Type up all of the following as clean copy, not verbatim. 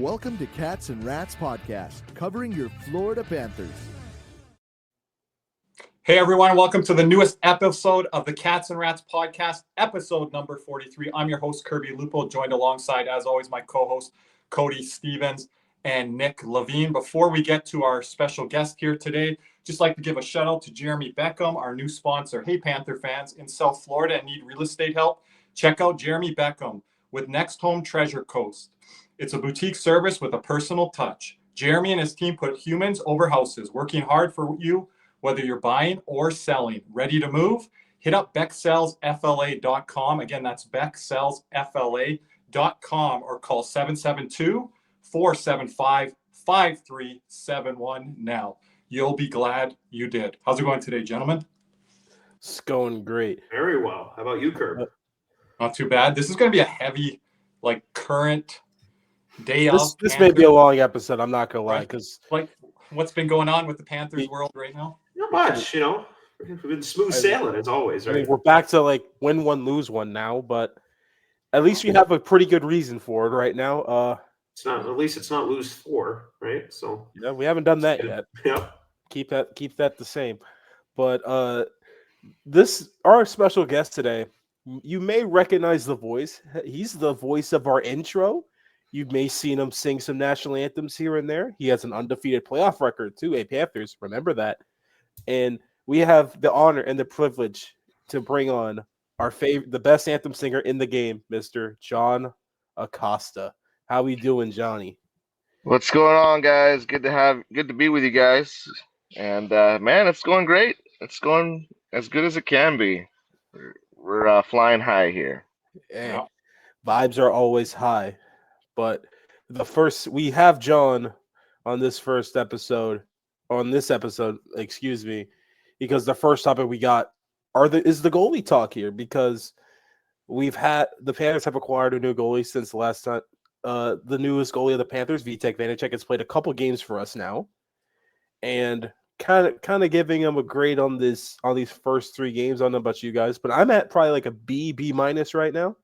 Welcome to Cats and Rats Podcast, covering your Florida Panthers. Hey everyone, welcome to the newest episode of the Cats and Rats Podcast, episode number 43. I'm your host, Kirby Lupo, joined alongside, as always, my co-host, Cody Stevens and Nick Levine. Before we get to our special guest here today, just like to give a shout out to Jeremy Beckham, our new sponsor. Hey Panther fans in South Florida and need real estate help? Check out Jeremy Beckham with Next Home Treasure Coast. It's a boutique service with a personal touch. Jeremy and his team put humans over houses, working hard for you, whether you're buying or selling. Ready to move? Hit up BeckSellsFLA.com. Again, that's BeckSellsFLA.com or call 772-475-5371 now. You'll be glad you did. How's it going today, gentlemen? It's going great. Very well. How about you, Kirby? Not too bad. This is going to be a heavy, current day of. This may be a long episode. I'm not gonna lie, because what's been going on with the Panthers world right now? Not much, We've been smooth sailing as always, right? I mean, we're back to win one, lose one now, but at least we have a pretty good reason for it right now. It's not lose four, right? So yeah, we haven't done that yet. Yeah. Keep that the same. But our special guest today, you may recognize the voice. He's the voice of our intro. You may have seen him sing some national anthems here and there. He has an undefeated playoff record too, Panthers. Remember that. And we have the honor and the privilege to bring on the best anthem singer in the game, Mr. Jon Acosta. How we doing, Johnny? What's going on, guys? Good to be with you guys. And man, it's going great. It's going as good as it can be. We're flying high here. Yeah. Vibes are always high. But we have Jon on this episode, because the first topic we got is the goalie talk here, because the Panthers have acquired a new goalie since the last time. The newest goalie of the Panthers, Vitek Vanecek, has played a couple games for us now, and kind of giving him a grade on these first 3 games. I don't know about you guys, but I'm at probably a B minus right now.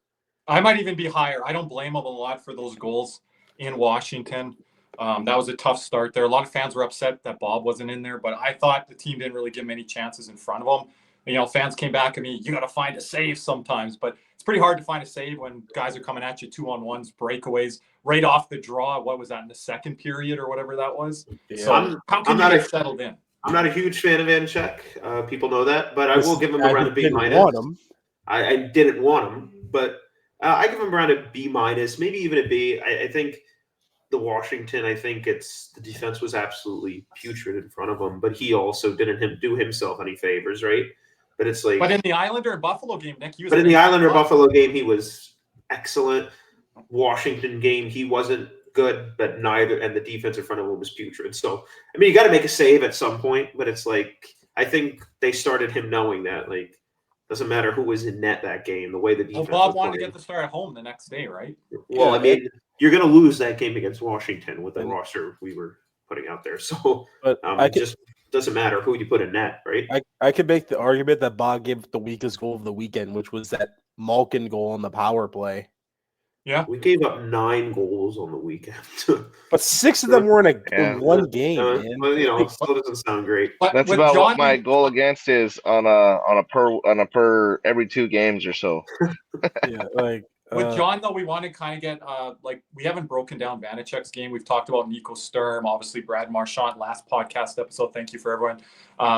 I might even be higher. I don't blame him a lot for those goals in Washington. That was a tough start there. A lot of fans were upset that Bob wasn't in there, but I thought the team didn't really give him any chances in front of him. Fans came back at me, you got to find a save sometimes, but it's pretty hard to find a save when guys are coming at you 2-on-1s, breakaways, right off the draw. What was that, in the second period or whatever that was? Yeah. So how can you get settled in? I'm not a huge fan of Vanecek. People know that, but I will give him around a B minus. I didn't want him, but I give him around a B minus, maybe even a B. I think the defense was absolutely putrid in front of him, but he also didn't do himself any favors, right? But it's But in the Islander and Buffalo game, Nick, he was. But in the Islander-Buffalo game, he was excellent. Washington game, he wasn't good, but neither, and the defense in front of him was putrid. So, you got to make a save at some point, but it's I think they started him knowing that, doesn't matter who was in net that game, the way the defense Bob wanted to get the start at home the next day, right? Well, you're going to lose that game against Washington with the roster we were putting out there. So it just doesn't matter who you put in net, right? I could make the argument that Bob gave the weakest goal of the weekend, which was that Malkin goal on the power play. Yeah. We gave up 9 goals on the weekend. But 6 of them were in one game, man. Well, still doesn't sound great. That's about what my goal against is on a per every 2 games or so. Yeah, with Jon, though, we want to kind of get we haven't broken down Vanecek's game. We've talked about Nico Sturm, obviously Brad Marchand, last podcast episode. Thank you for everyone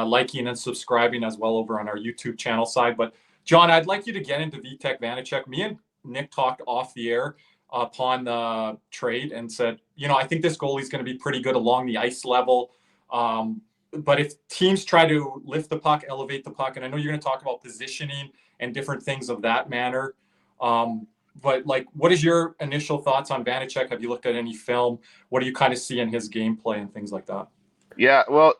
liking and subscribing as well over on our YouTube channel side. But Jon, I'd like you to get into Vitek Vanecek. Me and Nick talked off the air upon the trade and said, I think this goalie's going to be pretty good along the ice level. But if teams try to lift the puck, elevate the puck, and I know you're going to talk about positioning and different things of that manner. But what is your initial thoughts on Vanecek? Have you looked at any film? What do you kind of see in his gameplay and things like that? Yeah, well,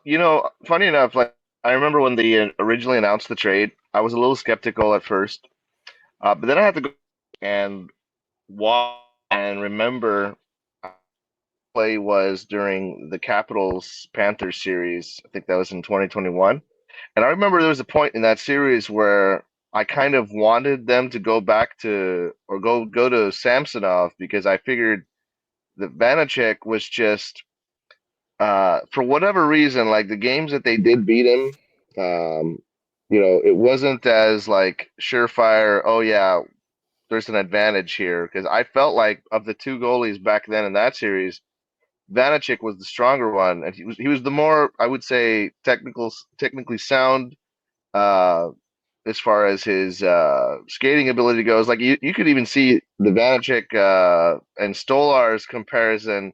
funny enough, I remember when they originally announced the trade, I was a little skeptical at first. But then I had to go and watch and remember play was during the Capitals Panthers series. I think that was in 2021. And I remember there was a point in that series where I kind of wanted them to go back to or go to Samsonov, because I figured that Vanecek was just for whatever reason, like the games that they did beat him, it wasn't as like surefire. Oh yeah, there's an advantage here, because I felt like of the two goalies back then in that series, Vanecek was the stronger one, and he was the more, I would say, technically sound. Uh, as far as his skating ability goes. Like you could even see the Vanecek and Stolar's comparison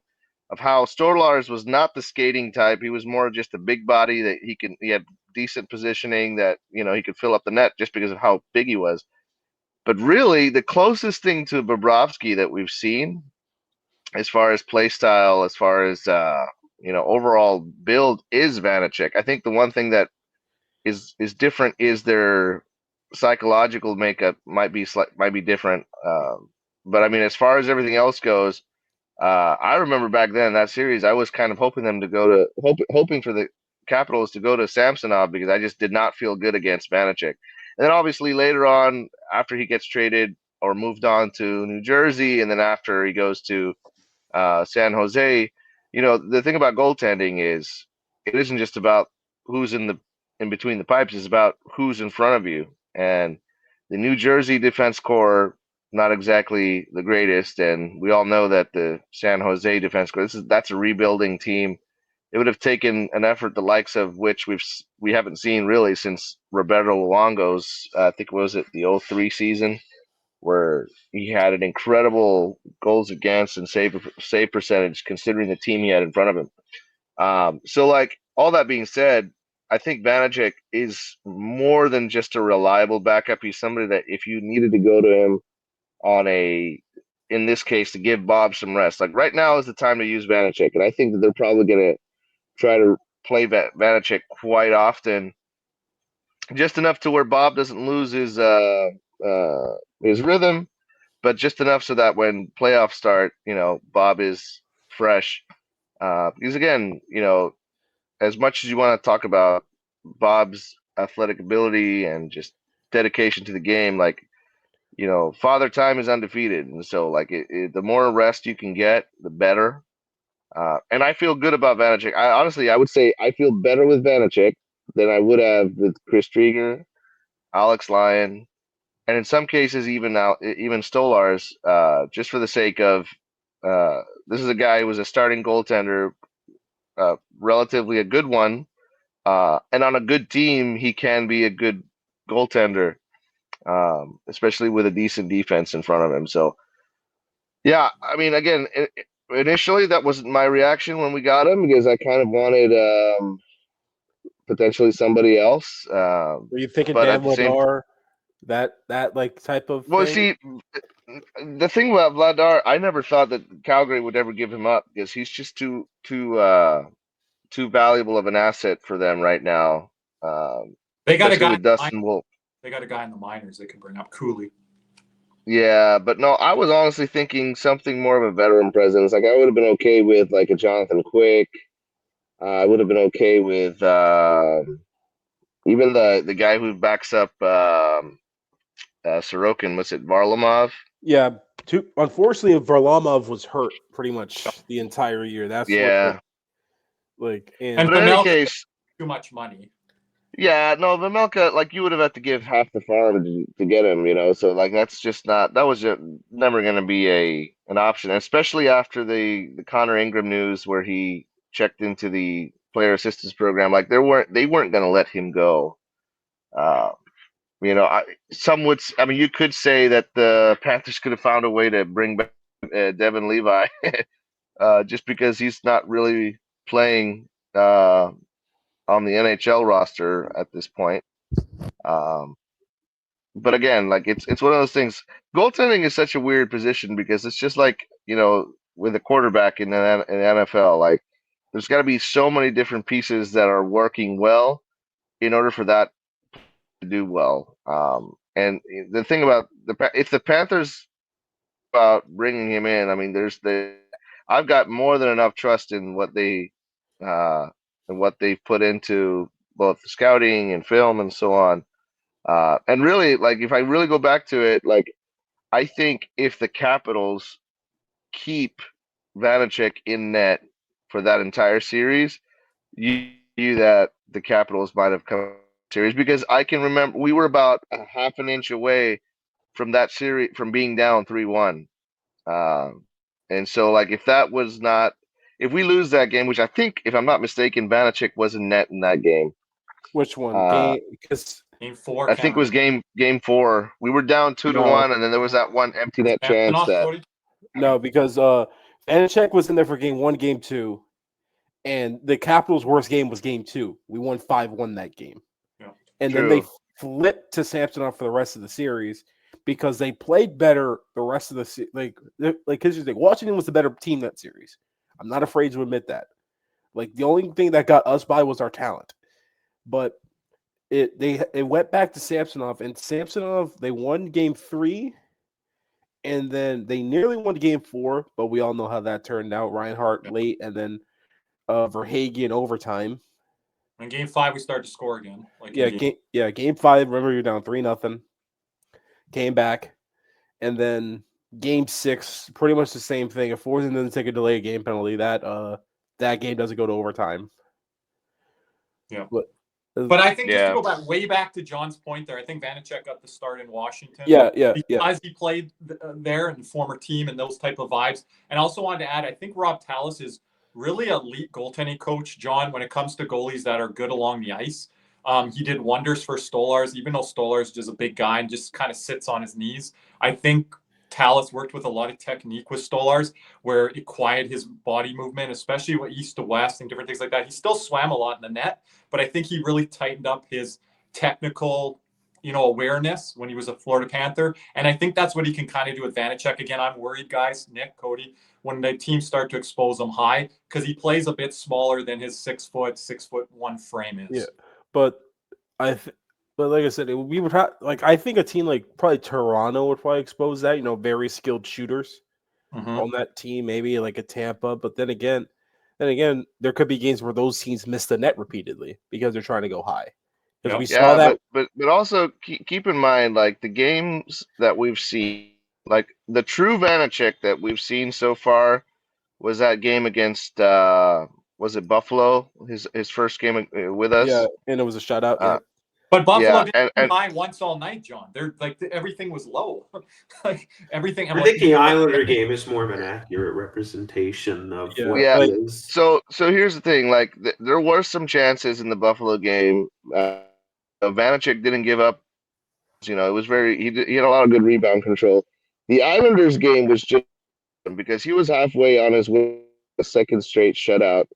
of how Stolar's was not the skating type. He was more just a big body that he had decent positioning, that he could fill up the net just because of how big he was. But really, the closest thing to Bobrovsky that we've seen, as far as play style, as far as overall build, is Vanecek. I think the one thing that is different is their psychological makeup might be different. But I mean, as far as everything else goes, I remember back then in that series, I was kind of hoping for the Capitals to go to Samsonov, because I just did not feel good against Vanecek. And then obviously later on, after he gets traded or moved on to New Jersey, and then after he goes to San Jose, the thing about goaltending is it isn't just about who's in between the pipes. It's about who's in front of you. And the New Jersey defense core, not exactly the greatest, and we all know that the San Jose defense core, that's a rebuilding team. It would have taken an effort the likes of which we haven't seen really since Roberto Luongo's, I think was it the 03 season, where he had an incredible goals against and save percentage considering the team he had in front of him. So like all that being said, I think Vanecek is more than just a reliable backup. He's somebody that if you needed to go to him in this case, to give Bob some rest, like right now is the time to use Vanecek. And I think that they're probably going to try to play Vanecek quite often, just enough to where Bob doesn't lose his rhythm, but just enough so that when playoffs start, Bob is fresh. Because again, as much as you want to talk about Bob's athletic ability and just dedication to the game, like, Father Time is undefeated. And so, like, the more rest you can get, the better. And I feel good about Vanecek. I would say I feel better with Vanecek than I would have with Chris Drieger, Alex Lyon, and in some cases even Stolar's, just for the sake of this is a guy who was a starting goaltender, relatively a good one, and on a good team he can be a good goaltender, especially with a decent defense in front of him. So yeah, I mean, again, initially that wasn't my reaction when we got him, because I kind of wanted potentially somebody else. Were you thinking Dan Vladar, that like type of well thing? See, the thing about Vladar, I never thought that Calgary would ever give him up, because he's just too valuable of an asset for them right now. They got a guy with Dustin Wolf. They got a guy in the minors they can bring up, Cooley. Yeah, but no, I was honestly thinking something more of a veteran presence. Like I would have been okay with like a Jonathan Quick. I would have been okay with even the guy who backs up Sorokin. Was it Varlamov? Yeah. Unfortunately, Varlamov was hurt pretty much the entire year. That's yeah. But in any case, too much money. Yeah, no, Vejmelka, like you would have had to give half the farm to get him, so like that was never going to be an option, especially after the Connor Ingram news where he checked into the player assistance program. Like they weren't going to let him go. You could say that the Panthers could have found a way to bring back Devin Levi, just because he's not really playing on the NHL roster at this point. But again, like it's one of those things. Goaltending is such a weird position, because it's just like, with a quarterback in the NFL, like there's got to be so many different pieces that are working well in order for that to do well. And the thing about if the Panthers about bringing him in, I mean, I've got more than enough trust in what they've put into both scouting and film and so on. And really, like, if I really go back to it, like, I think if the Capitals keep Vanecek in net for that entire series, you knew that the Capitals might have come series, because I can remember we were about a half an inch away from that series from being down 3-1. And so, like, if we lose that game, which I think, if I'm not mistaken, Vanecek was in net in that game. Which one? Because Game 4. I think it was game 4. We were down 2-1, and then there was that one empty net chance that. No, because Vanecek was in there for game 1, game 2, and the Capitals' worst game was game 2. We won 5-1 that game. Yeah. And True. then they flipped to Samsonov for the rest of the series because they played better the rest of the series. Like here's the thing, Washington was the better team that series. I'm not afraid to admit that. Like, the only thing that got us by was our talent. But it went back to Samsonov, and Samsonov, they won game 3, and then they nearly won game 4, but we all know how that turned out. Reinhart late, and then Verhaeghe overtime. In game 5, we started to score again. Game 5. Remember, you're down 3-0. Came back, and then game 6, pretty much the same thing. If Forsen doesn't take a delay game penalty, that game doesn't go to overtime. Yeah, but I think just to go way back to John's point there, I think Vanecek got the start in Washington. Because he played there and former team and those type of vibes. And I also wanted to add, I think Rob Tallis is really elite goaltending coach, John, when it comes to goalies that are good along the ice. He did wonders for Stolarz, even though Stolarz is just a big guy and just kind of sits on his knees. I think Tallis worked with a lot of technique with Stolarz, where it quieted his body movement, especially with east to west and different things like that. He still swam a lot in the net, but I think he really tightened up his technical, awareness when he was a Florida Panther. And I think that's what he can kind of do with Vanecek. Again, I'm worried, guys, Nick, Cody, when the teams start to expose him high, because he plays a bit smaller than his 6'1" frame is. Yeah, but like I said, we would have, I think a team like probably Toronto would probably expose that, very skilled shooters on that team, maybe like a Tampa. But then again, there could be games where those teams miss the net repeatedly because they're trying to go high. Because we saw that. But also keep in mind, like, the games that we've seen, like the true Vanecek that we've seen so far was that game against was it Buffalo? His first game with us. Yeah, and it was a shutout. But Buffalo didn't buy once all night, John. They're like everything was low. Everything. I think the Islander game is more of an accurate representation of what it is. So here's the thing: like, there were some chances in the Buffalo game. Vanecek didn't give up. It was he had a lot of good rebound control. The Islanders game was just because he was halfway on his way to a second straight shutout.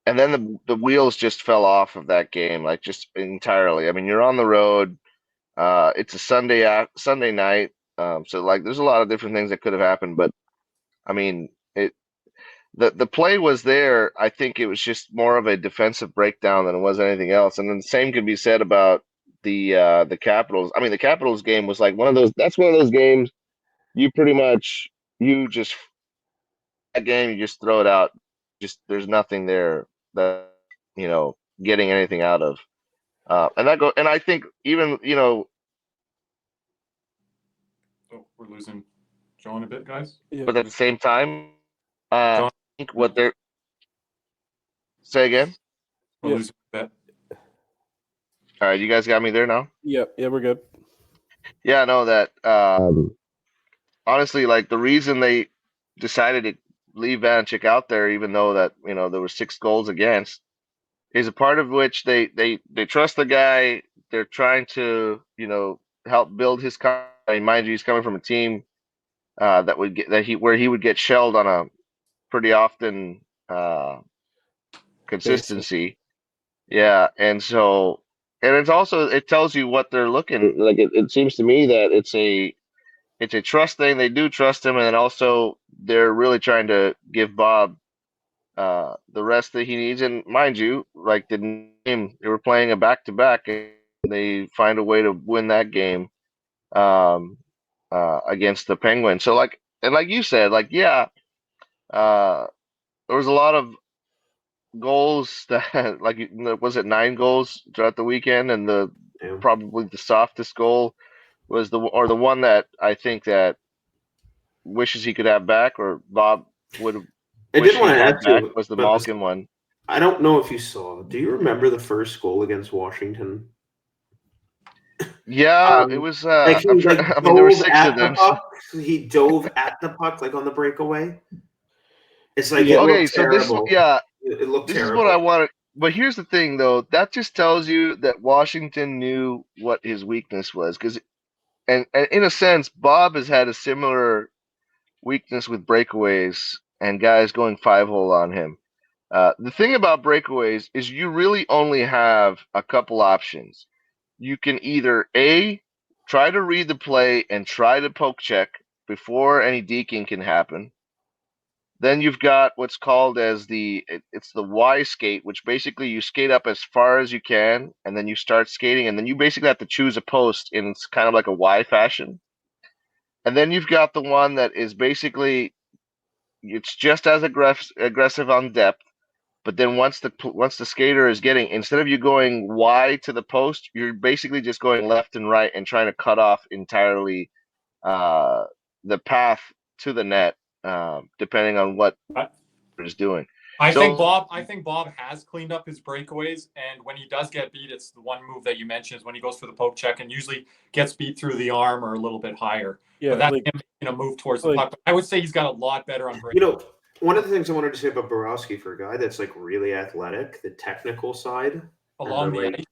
And then the wheels just fell off of that game, like, just entirely. I mean, you're on the road. It's a Sunday night. So, like, there's a lot of different things that could have happened. But, I mean, the play was there. I think it was just more of a defensive breakdown than it was anything else. And then the same could be said about the Capitals. I mean, the Capitals game was like that's one of those games you pretty much, that game, you just throw it out. Just, there's nothing there that, getting anything out of. And I think even, Oh, we're losing John a bit, guys. But at the same time, I think what they're. Say again? We're losing a bit. All right, you guys got me there now? Yeah, we're good. Yeah, I know that. Honestly, like, the reason they decided to leave Vanecek out there, even though that, there were 6 goals against, is a part of which they trust the guy. They're trying to, help build his company. Mind you, he's coming from a team where he would get shelled on a pretty often consistency. Yeah, and so, and it's also, it tells you what they're looking like. It seems to me that it's a trust thing. They do trust him, and then also they're really trying to give Bob the rest that he needs. And mind you, like, the game, they were playing a back-to-back, and they find a way to win that game against the Penguins. So, like, and like you said, like, there was a lot of goals that, like, was it 9 goals throughout the weekend, and probably the softest goal was the one that I think that wishes he could have back, or Bob would have I did want to add to was the Malkin one. I don't know if you saw. Do you remember the first goal against Washington? Yeah, it was. Like he I mean, there were 6 of them. He dove at the puck like on the breakaway. It's like okay. So terrible. it looked this terrible. is what I wanted. But here's the thing, though. That just tells you that Washington knew what his weakness was, because, and in a sense, Bob has had a similar weakness with breakaways and guys going 5-hole on him. The thing about breakaways is you really only have a couple options. You can either A, try to read the play and try to poke check before any deking can happen. Then you've got what's called as it's the Y skate, which basically you skate up as far as you can, and then you start skating, and then you basically have to choose a post in kind of like a Y fashion. And then you've got the one that is basically, it's just as aggressive on depth, but then once the skater is getting, instead of you going wide to the post, you're basically just going left and right and trying to cut off entirely the path to the net, depending on what is doing. I think Bob has cleaned up his breakaways, and when he does get beat, it's the one move that you mentioned is when he goes for the poke check and usually gets beat through the arm or a little bit higher. Yeah, but that's him move towards the puck. But I would say he's got a lot better on breakaways. One of the things I wanted to say about Borowski, for a guy that's like really athletic, the technical side along the ice,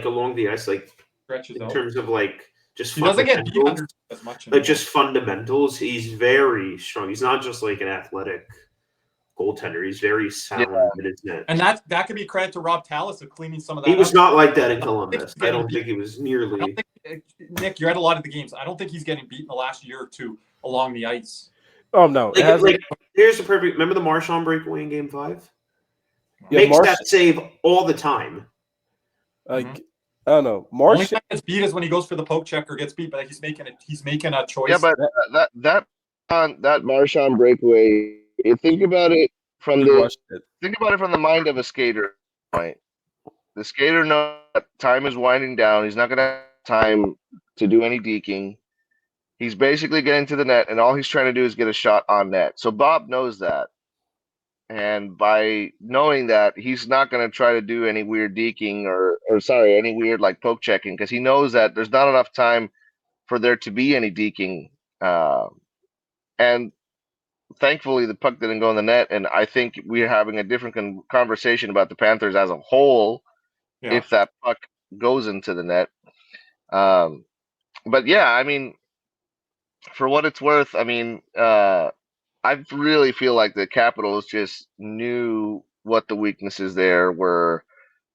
along the ice, like stretches in terms of like just he doesn't get beat under as much. Like just fundamentals, he's very strong. He's not just like an athletic goaltender. He's very sound in his net. And that could be credit to Rob Tallis of cleaning some of that. He was not like that in Columbus. I don't think he was nearly. Nick, you're at a lot of the games. I don't think he's getting beat in the last year or two along the ice. Oh no! Here's the perfect. Remember the Marchand breakaway in Game 5? Makes that save all the time. Like I don't know. Marchand only time gets beat is when he goes for the poke check or gets beat, but he's making a choice. Yeah, but that Marchand breakaway. You think about it from the mind of a skater. Right, the skater knows that time is winding down. He's not going to have time to do any deking. He's basically getting to the net, and all he's trying to do is get a shot on net. So Bob knows that. And by knowing that, he's not going to try to do any weird deking or any weird like poke checking, because he knows that there's not enough time for there to be any deking. And thankfully, the puck didn't go in the net, and I think we're having a different conversation about the Panthers as a whole if that puck goes into the net. But yeah, I mean, for what it's worth, I mean, I really feel like the Capitals just knew what the weaknesses there were.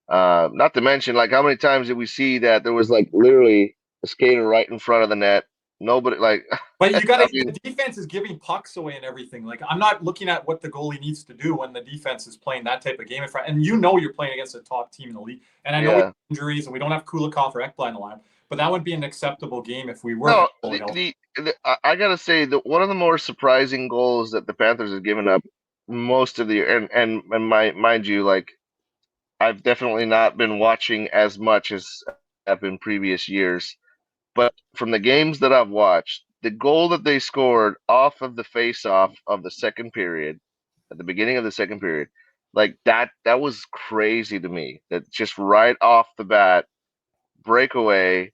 Not to mention, like, how many times did we see that there was like literally a skater right in front of the net? Nobody like. But you got the defense is giving pucks away and everything. Like, I'm not looking at what the goalie needs to do when the defense is playing that type of game in front. And you're playing against a top team in the league. And I know we have injuries and we don't have Kulikov or Ekblad in the line. But that would be an acceptable game if we were. No, I gotta say that one of the more surprising goals that the Panthers have given up most of the year, and mind you, like, I've definitely not been watching as much as I've been previous years, but from the games that I've watched, the goal that they scored off of the face-off of the second period, at the beginning of the second period, like that was crazy to me. That just right off the bat, breakaway.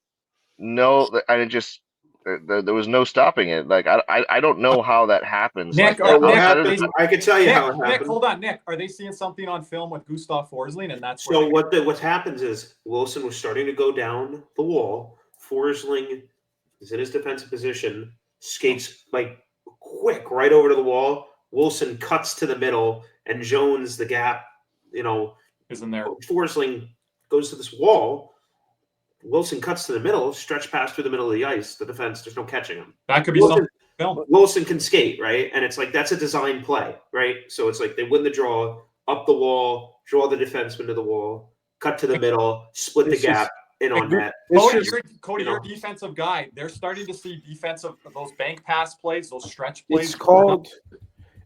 No, and it just there was no stopping it. Like I don't know how that happens. Nick, I could tell you how it happened. Nick, hold on, Nick. Are they seeing something on film with Gustav Forsling, and that's so? What happens is Wilson was starting to go down the wall. Forsling is in his defensive position, skates like quick right over to the wall. Wilson cuts to the middle, and Jones, the gap, is in there. Forsling goes to this wall. Wilson cuts to the middle, stretch pass through the middle of the ice. The defense, there's no catching him. That could be something. Wilson can skate, right? And it's like that's a design play, right? So it's like they win the draw, up the wall, draw the defenseman to the wall, cut to the middle, split the gap, in on net. Cody, you're a defensive guy. They're starting to see those bank pass plays, those stretch plays.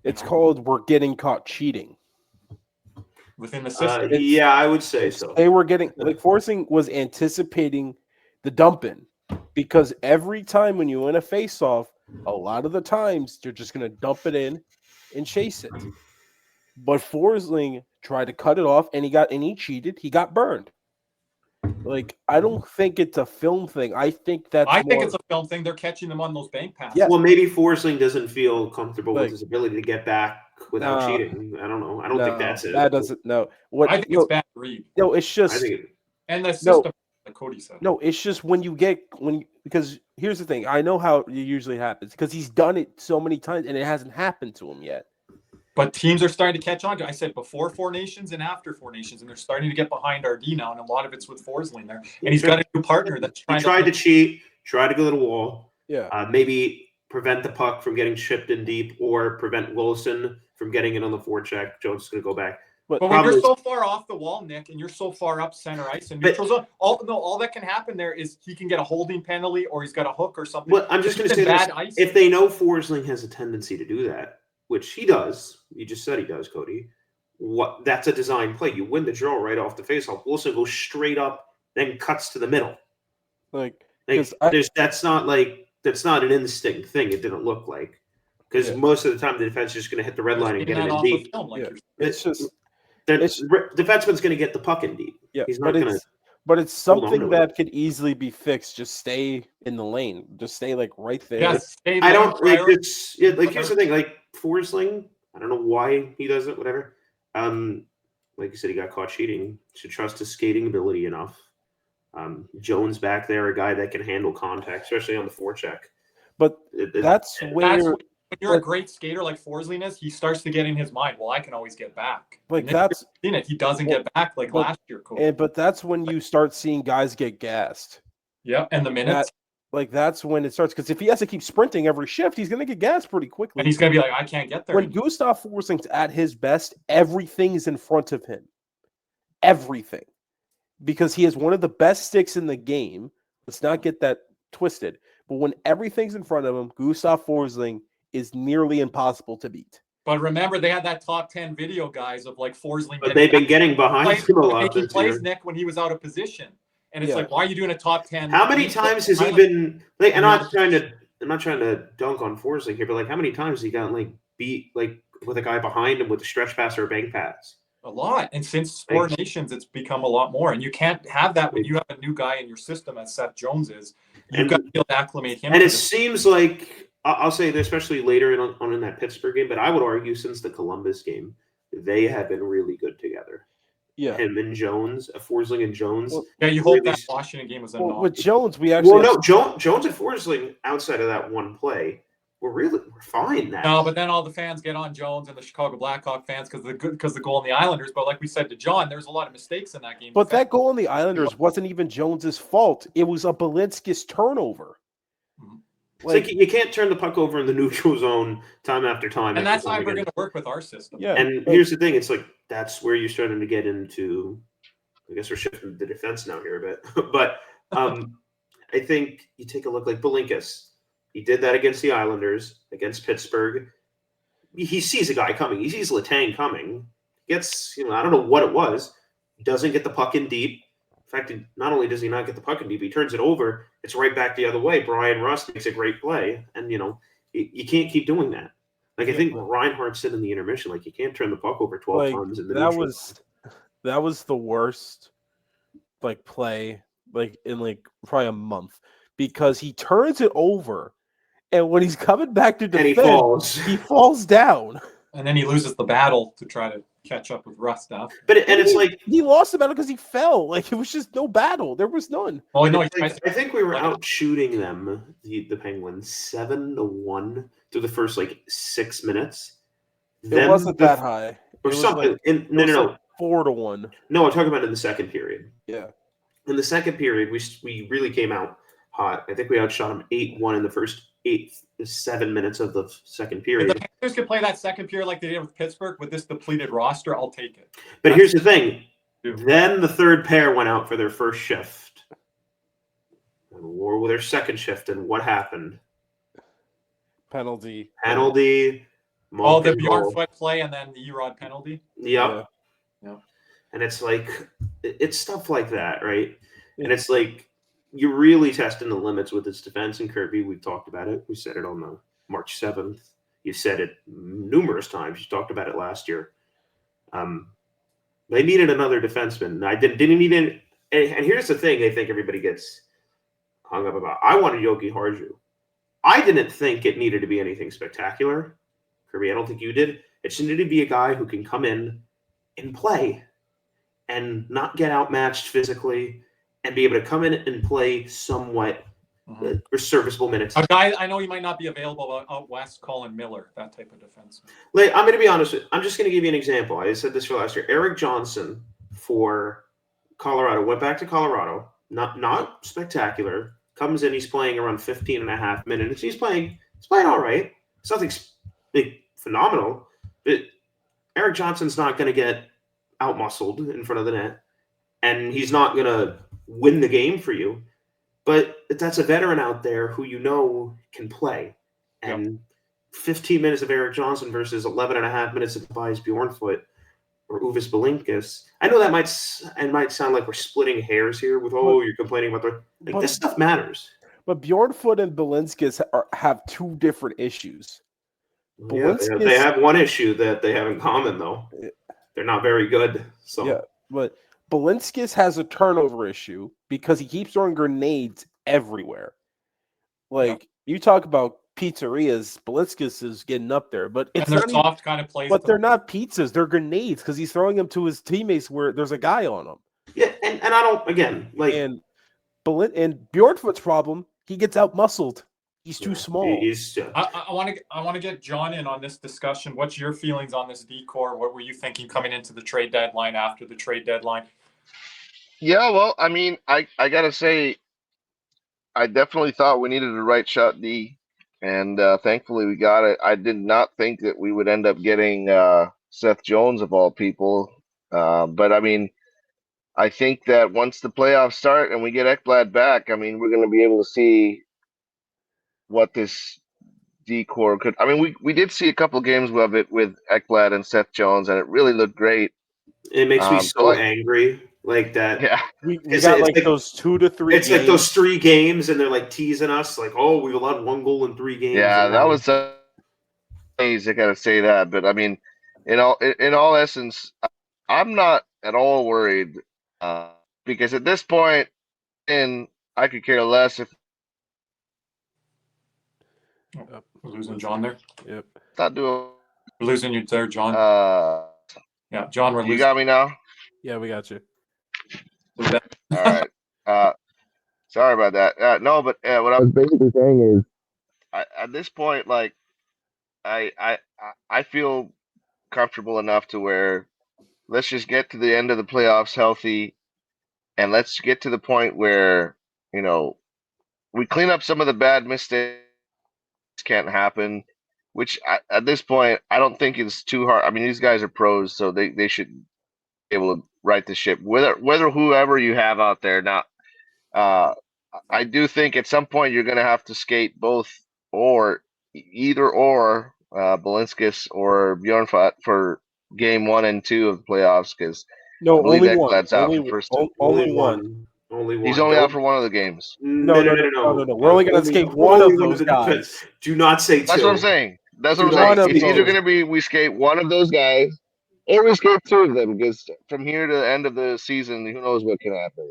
It's called we're getting caught cheating. Within the system. I would say so. They were getting Forsling was anticipating the dump-in, because every time when you win a face-off, a lot of the times you're just going to dump it in and chase it. But Forsling tried to cut it off, and he cheated. He got burned. Like, I don't think it's a film thing. I think think it's a film thing. They're catching them on those bank passes. Yeah. Well, maybe Forsling doesn't feel comfortable with his ability to get back without cheating. I don't know. I don't think that's it. That doesn't. No. I think it's bad read. No, it's just. And the system, like Cody said. No, it's just because here's the thing. I know how it usually happens because he's done it so many times and it hasn't happened to him yet. But teams are starting to catch on to. I said before Four Nations and after Four Nations, and they're starting to get behind RD now, and a lot of it's with Forsling there. And he's got a new partner that's tried to cheat, try to go to the wall. Yeah. Maybe prevent the puck from getting chipped in deep, or prevent Wilson from getting it on the forecheck. Jones is going to go back. But when you're so far off the wall, Nick, and you're so far up center ice and neutrals, all that can happen there is he can get a holding penalty or he's got a hook or something. Well, I'm just going to say this. If they know Forsling has a tendency to do that, which he does, you just said he does, Cody, that's a design play. You win the draw right off the faceoff. Wilson goes straight up, then cuts to the middle. That's not an instinct thing. It didn't look like. Because most of the time the defense is just going to hit the red line and get it in deep. Defenseman's going to get the puck in deep. Yeah, he's not going to. But it's something that could easily be fixed. Just stay in the lane. Just stay right there. Yes, I don't like it's here's the thing. Like Forsling, I don't know why he does it. Whatever. Like you said, he got caught cheating. Should trust his skating ability enough. Jones back there, a guy that can handle contact, especially on the forecheck. But that's where. When you're a great skater like Forsling is, he starts to get in his mind, well, I can always get back. He doesn't get back last year. Cody. But that's when you start seeing guys get gassed. Yeah, and the minutes. That's when it starts. Because if he has to keep sprinting every shift, he's going to get gassed pretty quickly. And he's going to be like, I can't get there. When Gustav Forsling's at his best, everything's in front of him. Everything. Because he has one of the best sticks in the game. Let's not get that twisted. But when everything's in front of him, Gustav Forsling is nearly impossible to beat. But remember, they had that top 10 video, guys, of Forsling. But they've been getting behind him a lot. He plays Nick when he was out of position, and it's why are you doing a top 10? How many times has he been? I'm not trying to dunk on Forsling here, but how many times has he gotten beat with a guy behind him with a stretch pass or a bank pass? A lot, and since Four Nations, it's become a lot more. And you can't have that when you have a new guy in your system, as Seth Jones is. You've got to be able to acclimate him. And it seems like. I'll say that especially later in that Pittsburgh game, but I would argue since the Columbus game, they have been really good together. Yeah. Him and Jones, Forsling and Jones. You hope that Washington game was with Jones, we actually Jones and Forsling outside of that one play we're fine now. No, but then all the fans get on Jones and the Chicago Blackhawk fans because the goal on the Islanders. But like we said to John, there's a lot of mistakes in that game. But that goal on the Islanders wasn't even Jones's fault. It was a Balinskis turnover. Mm-hmm. It's you can't turn the puck over in the neutral zone time after time. And that's how we're going to work with our system. Yeah. And here's the thing. It's that's where you're starting to get into – I guess we're shifting the defense now here a bit. But I think you take a look like Balinskis. He did that against the Islanders, against Pittsburgh. He sees a guy coming. He sees Letang coming. Gets, I don't know what it was. Doesn't get the puck in deep. In fact, not only does he not get the puck in deep, he turns it over. It's right back the other way. Brian Rust makes a great play. And, you can't keep doing that. I think Reinhardt said in the intermission, you can't turn the puck over 12 times in the neutral. That was the worst, play, in, probably a month. Because he turns it over, and when he's coming back to defend, he falls down. And then he loses the battle to try to catch up with Rust now. But it's he lost the battle because he fell. It was just no battle. There was none. Oh no! I think we were out shooting them, the Penguins, 7-1 through the first 6 minutes. It wasn't that high. Or something. No. 4-1. No, I'm talking about in the second period. Yeah. In the second period, we really came out hot. I think we outshot them 8-1 in the first 7 minutes of the second period. If the Panthers could play that second period like they did with Pittsburgh with this depleted roster, I'll take it. But here's the thing. Then the third pair went out for their first shift. And war with their second shift, and what happened? Penalty. The Bjorn foot play and then the Erod penalty. Yep. Yeah. And it's it's stuff like that, right? Yeah. And it's you're really testing the limits with its defense in Kirby. We've talked about it. We said it on the March 7th. You said it numerous times. You talked about it last year. They needed another defenseman. I didn't need any. And here's the thing: I think everybody gets hung up about. I wanted Yogi Harju. I didn't think it needed to be anything spectacular. Kirby, I don't think you did. It just needed to be a guy who can come in and play and not get outmatched physically and be able to come in and play somewhat or serviceable minutes. A guy I know he might not be available out west, Colin Miller, that type of defenseman. Like, I'm going to be honest with you. I'm just going to give you an example. I said this for last year. Eric Johnson for Colorado went back to Colorado. Not spectacular. Comes in, he's playing around 15 and a half minutes. He's playing all right. It's nothing big, phenomenal. But Eric Johnson's not going to get outmuscled in front of the net, and he's not going to win the game for you. But that's a veteran out there who you know can play. And 15 minutes of Eric Johnson versus 11 and a half minutes of Tobias Bjornfoot or Uvis Belinkas. I know that might sound like we're splitting hairs here with, you're complaining about this stuff matters. But Bjornfoot and Belinkas have two different issues. Yeah, they have one issue that they have in common, though. They're not very good. So yeah, but Belinskis has a turnover issue because he keeps throwing grenades everywhere. Like, you talk about pizzerias, Belinskis is getting up there, but it's not soft kind of plays. But they're not pizzas; they're grenades because he's throwing them to his teammates where there's a guy on them. Yeah, and I don't and Bjornfoot's problem, he gets out muscled. He's too small. I want to get John in on this discussion. What's your feelings on this decor? What were you thinking coming into the trade deadline, after the trade deadline? Yeah, well, I mean, I gotta say, I definitely thought we needed a right shot D, and thankfully we got it. I did not think that we would end up getting Seth Jones of all people, but I mean, I think that once the playoffs start and we get Ekblad back, I mean, we're going to be able to see what this decor could. I mean, we did see a couple games of it with Ekblad and Seth Jones, and it really looked great. It makes me so angry, like that. Yeah, we got like those 2 to 3. It's like those 3 games, and they're like teasing us, like, we've allowed 1 goal in 3 games. Yeah, that was amazing. I gotta say that, but I mean, in all essence, I'm not at all worried because at this point, I could care less if. We're losing John there. Yep. Not doing. We're losing you there, John. Yeah, John, we're losing. You got me now? Yeah, we got you. All right. Sorry about that. No, but what I was basically saying is, at this point, like, I feel comfortable enough to where let's just get to the end of the playoffs healthy, and let's get to the point where we clean up some of the bad mistakes. Can't happen, which at this point I don't think is too hard. I mean, these guys are pros, so they should be able to right the ship. Whether whoever you have out there now, I do think at some point you're going to have to skate either or Belinskis or Bjornfoot for game 1 and 2 of the playoffs, because only one. Only one. Only one. He's only out for one of the games. No. We're only going to skate one of those guys. Do not say 2. That's what I'm saying. It's either going to be we skate one of those guys, or we skate 2 of them, because from here to the end of the season, who knows what can happen,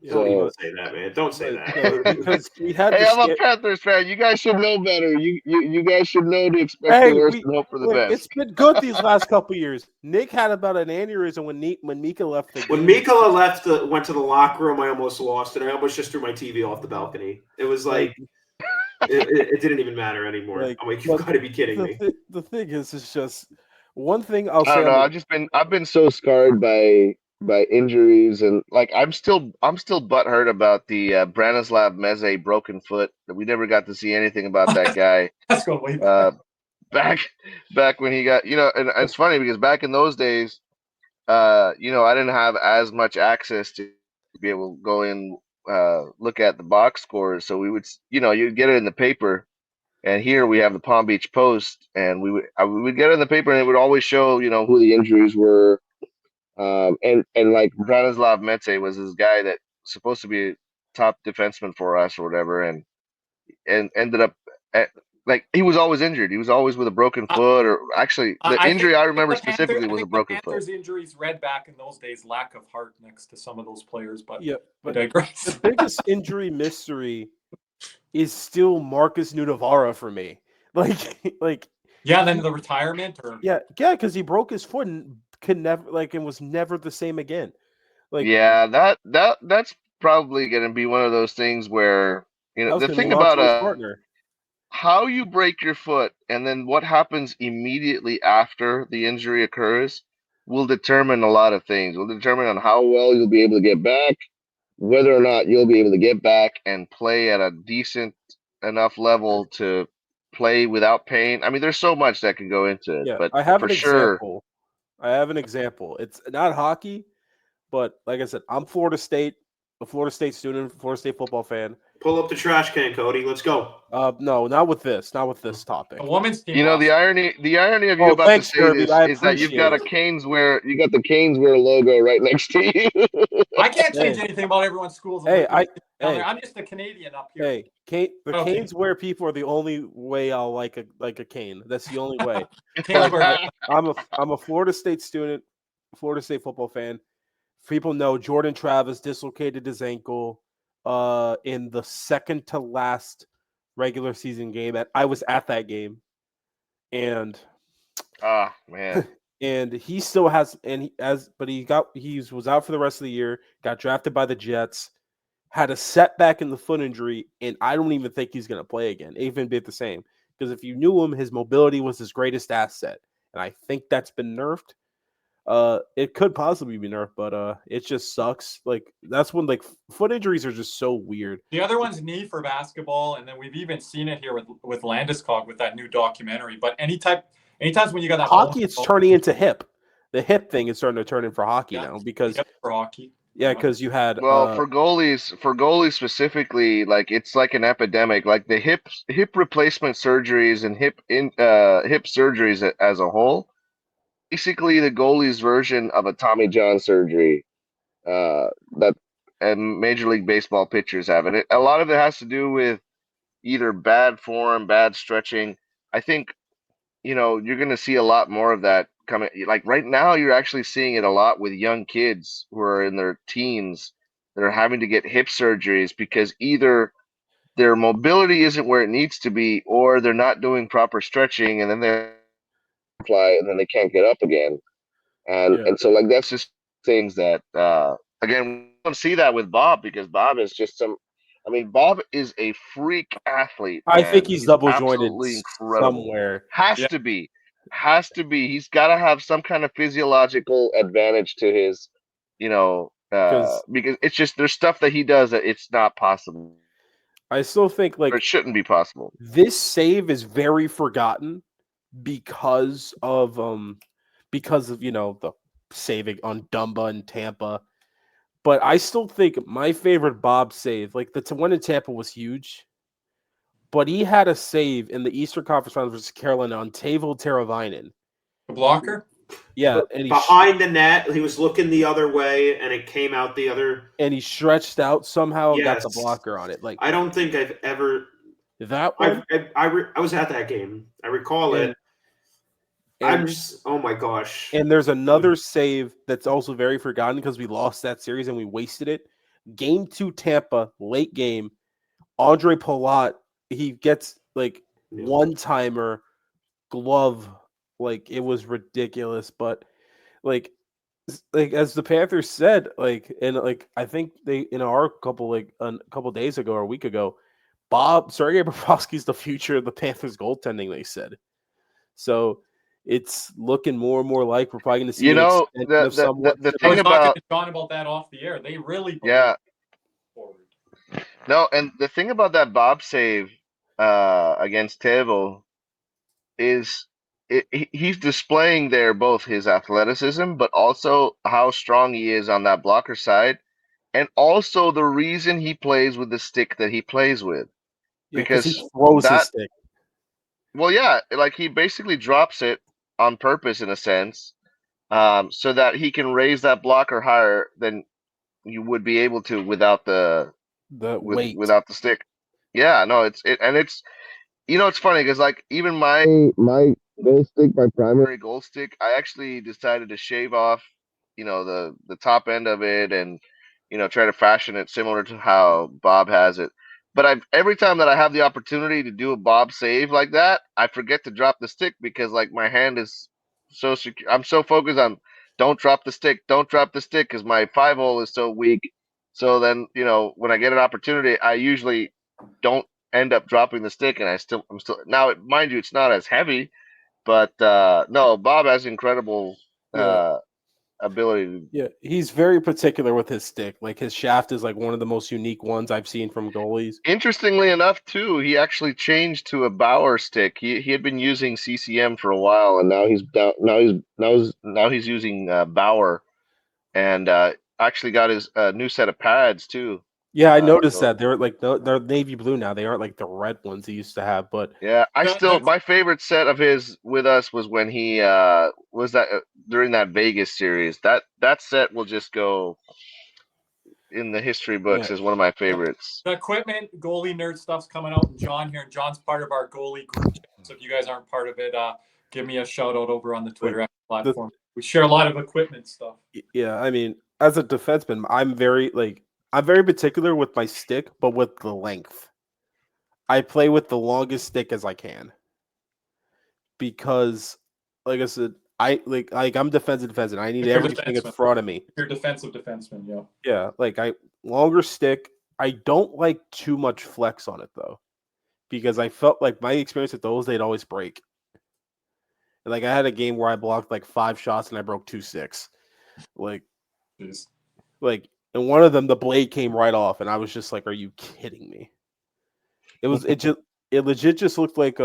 Don't even say that, man. Don't say that. Because we had I'm a Panthers fan. You guys should know better. You guys should know to expect the worst and hope for the best. It's been good these last couple of years. Nick had about an aneurysm when Mika left the game. When Mika went to the locker room, I almost lost it. I almost just threw my TV off the balcony. It was like it didn't even matter anymore. I'm like, you've got to be kidding me. The thing is, it's just one thing I'll say. I don't know. I've been so scarred by injuries, and like I'm still butthurt about the Branislav Meze broken foot. We never got to see anything about that guy. That's going way back. Back when he got, and it's funny because back in those days, I didn't have as much access to be able to go in, look at the box scores. So we would, you'd get it in the paper, and here we have the Palm Beach Post, and we would get it in the paper, and it would always show, who the injuries were. And like Branislav Meze was this guy that supposed to be a top defenseman for us or whatever, and ended up like he was always injured. He was always with a broken foot, or actually, the injury I remember specifically was a broken foot. Panthers injuries read back in those days lack of heart next to some of those players, but but I digress. The biggest injury mystery is still Marcus Nudavara for me. Like yeah, then the retirement or because he broke his foot and could never and was never the same again. Like that's probably going to be one of those things where the thing about partner. How you break your foot and then what happens immediately after the injury occurs will determine a lot of things. Will determine on how well you'll be able to get back, whether or not you'll be able to get back and play at a decent enough level to play without pain. I mean, there's so much that can go into it. But I have for an sure, example. I have an example. It's not hockey, but like I said, I'm Florida State, a Florida State student, Florida State football fan. Pull up the trash can, Cody. Let's go. No, not with this topic. The women's team. The irony of you about to say Kirby, this is that you've got a CanesWear, you got the CanesWear logo right next to you. I can't change anything about everyone's schools. I'm just a Canadian up here. CanesWear people are the only way I'll like a cane. That's the only way. I'm a Florida State student, Florida State football fan. People know Jordan Travis dislocated his ankle in the second to last regular season game. I was at that game, and man, and he still has, he was out for the rest of the year. Got drafted by the Jets, had a setback in the foot injury, and I don't even think he's going to play again, even be the same. Because if you knew him, his mobility was his greatest asset, and I think that's been nerfed. It could possibly be nerfed, but it just sucks. Like that's when foot injuries are just so weird. The other one's knee for basketball, and then we've even seen it here with Landeskog with that new documentary. But anytime when you got that hockey, it's turning into hip. The hip thing is starting to turn in for hockey now because for hockey. Yeah, because you had for goalies specifically, like it's like an epidemic. Like the hip replacement surgeries and hip surgeries as a whole. Basically, the goalie's version of a Tommy John surgery that and Major League Baseball pitchers have it. A lot of it has to do with either bad form, bad stretching. I think you're going to see a lot more of that coming. Like right now, you're actually seeing it a lot with young kids who are in their teens that are having to get hip surgeries because either their mobility isn't where it needs to be, or they're not doing proper stretching, and then they fly and then they can't get up again. And so like that's just things that again, we don't see that with Bob because Bob is just Bob is a freak athlete. I think he's double jointed somewhere. Has to be. He's got to have some kind of physiological advantage to his, because it's just there's stuff that he does that it's not possible. I still think or it shouldn't be possible. This save is very forgotten because of the saving on Dumba and Tampa. But I still think my favorite Bob save, like the one in Tampa was huge, but he had a save in the Eastern Conference Finals versus Carolina on Teuvo Teravainen. The blocker? Yeah. And behind the net, he was looking the other way, and it came out the other. And he stretched out somehow and got the blocker on it. Like I don't think I've ever – that one? I was at that game. I recall it. I'm just, oh my gosh. And there's another save that's also very forgotten because we lost that series and we wasted it. Game 2 Tampa, late game, Andre Palat, he gets one-timer glove. Like it was ridiculous. But like as the Panthers said, I think they in our a couple days ago or a week ago, Sergei Bobrovsky's the future of the Panthers goaltending, they said. So it's looking more and more like we're probably going to see. The thing about Jon about that off the air, they really forward. No, and the thing about that Bob save against Teuvo is he's displaying there both his athleticism, but also how strong he is on that blocker side, and also the reason he plays with the stick that he plays with, because he throws his stick. Well, yeah, like he basically drops it on purpose in a sense, so that he can raise that blocker higher than you would be able to without the weight, without the stick. Yeah, no, it's It's funny because like even my goal stick, my primary goal stick, I actually decided to shave off, the top end of it and try to fashion it similar to how Bob has it. But every time that I have the opportunity to do a Bob save like that, I forget to drop the stick because like my hand is so secure. I'm so focused on don't drop the stick, because my 5-hole is so weak. So then, when I get an opportunity, I usually don't end up dropping the stick, and I'm still now. Mind you, it's not as heavy, but no, Bob has incredible ability. Yeah, he's very particular with his stick. Like his shaft is like one of the most unique ones I've seen from goalies. Interestingly enough, too, he actually changed to a Bauer stick. He had been using CCM for a while, and now he's down. Now he's using Bauer, and actually got his new set of pads too. Yeah, I noticed that they're like they're navy blue now. They aren't like the red ones he used to have. But yeah, my favorite set of his with us was when he was that during that Vegas series. That set will just go in the history books as one of my favorites. The equipment goalie nerd stuff's coming out, and Jon here. And Jon's part of our goalie group. So if you guys aren't part of it, give me a shout out over on the Twitter platform. We share a lot of equipment stuff. Yeah, I mean, as a defenseman, I'm very particular with my stick, but with the length. I play with the longest stick as I can. Because, like I said, I'm defensive. I need everything in front of me. You're a defensive defenseman, yeah. Yeah, like longer stick. I don't like too much flex on it though, because I felt like my experience with those, they'd always break. Like I had a game where I blocked like 5 shots and I broke 2 sticks. Like, and one of them, the blade came right off, and I was just like, "Are you kidding me?" It legit just looked like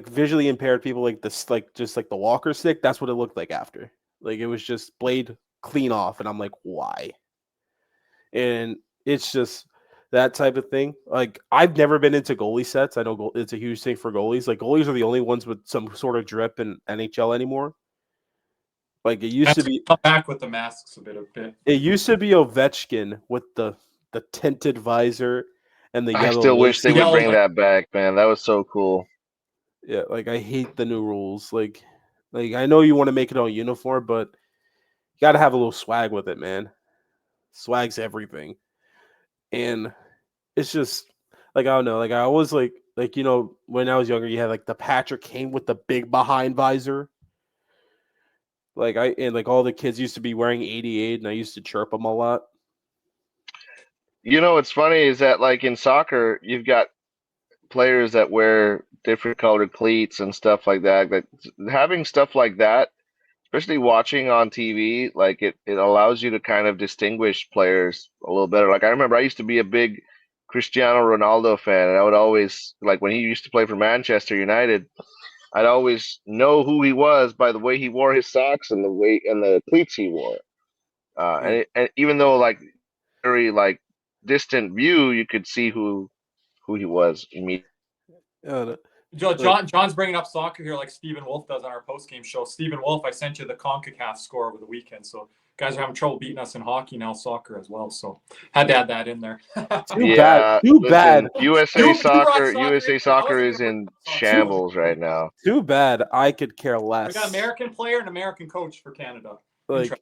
visually impaired people like this, like just like the walker stick. That's what it looked like after. Like it was just blade clean off, and I'm like, why? And it's just that type of thing. Like I've never been into goalie sets. I know it's a huge thing for goalies. Like goalies are the only ones with some sort of drip in NHL anymore. Like it used to be. Come back with the masks a bit. It used to be Ovechkin with the tinted visor and the yellow. I still wish they would bring that back, man. That was so cool. Yeah, like I hate the new rules. Like I know you want to make it on uniform, but you got to have a little swag with it, man. Swag's everything. And it's just like I don't know. Like I always like when I was younger, you had like the Patrick Kane with the big behind visor. Like all the kids used to be wearing 88, and I used to chirp them a lot. What's funny is that like in soccer, you've got players that wear different colored cleats and stuff like that. But having stuff like that, especially watching on TV, like it allows you to kind of distinguish players a little better. Like I remember I used to be a big Cristiano Ronaldo fan, and I would always, like when he used to play for Manchester United, I'd always know who he was by the way he wore his socks and the cleats he wore. And even though like very like distant view, you could see who he was immediately. Jon's bringing up soccer here like Stephen Wolf does on our post-game show. Stephen Wolf, I sent you the CONCACAF score over the weekend, so guys are having trouble beating us in hockey now, soccer as well. So had to add that in there. Too bad. USA soccer is in shambles right now. Too bad. I could care less. We got an American player and an American coach for Canada. Like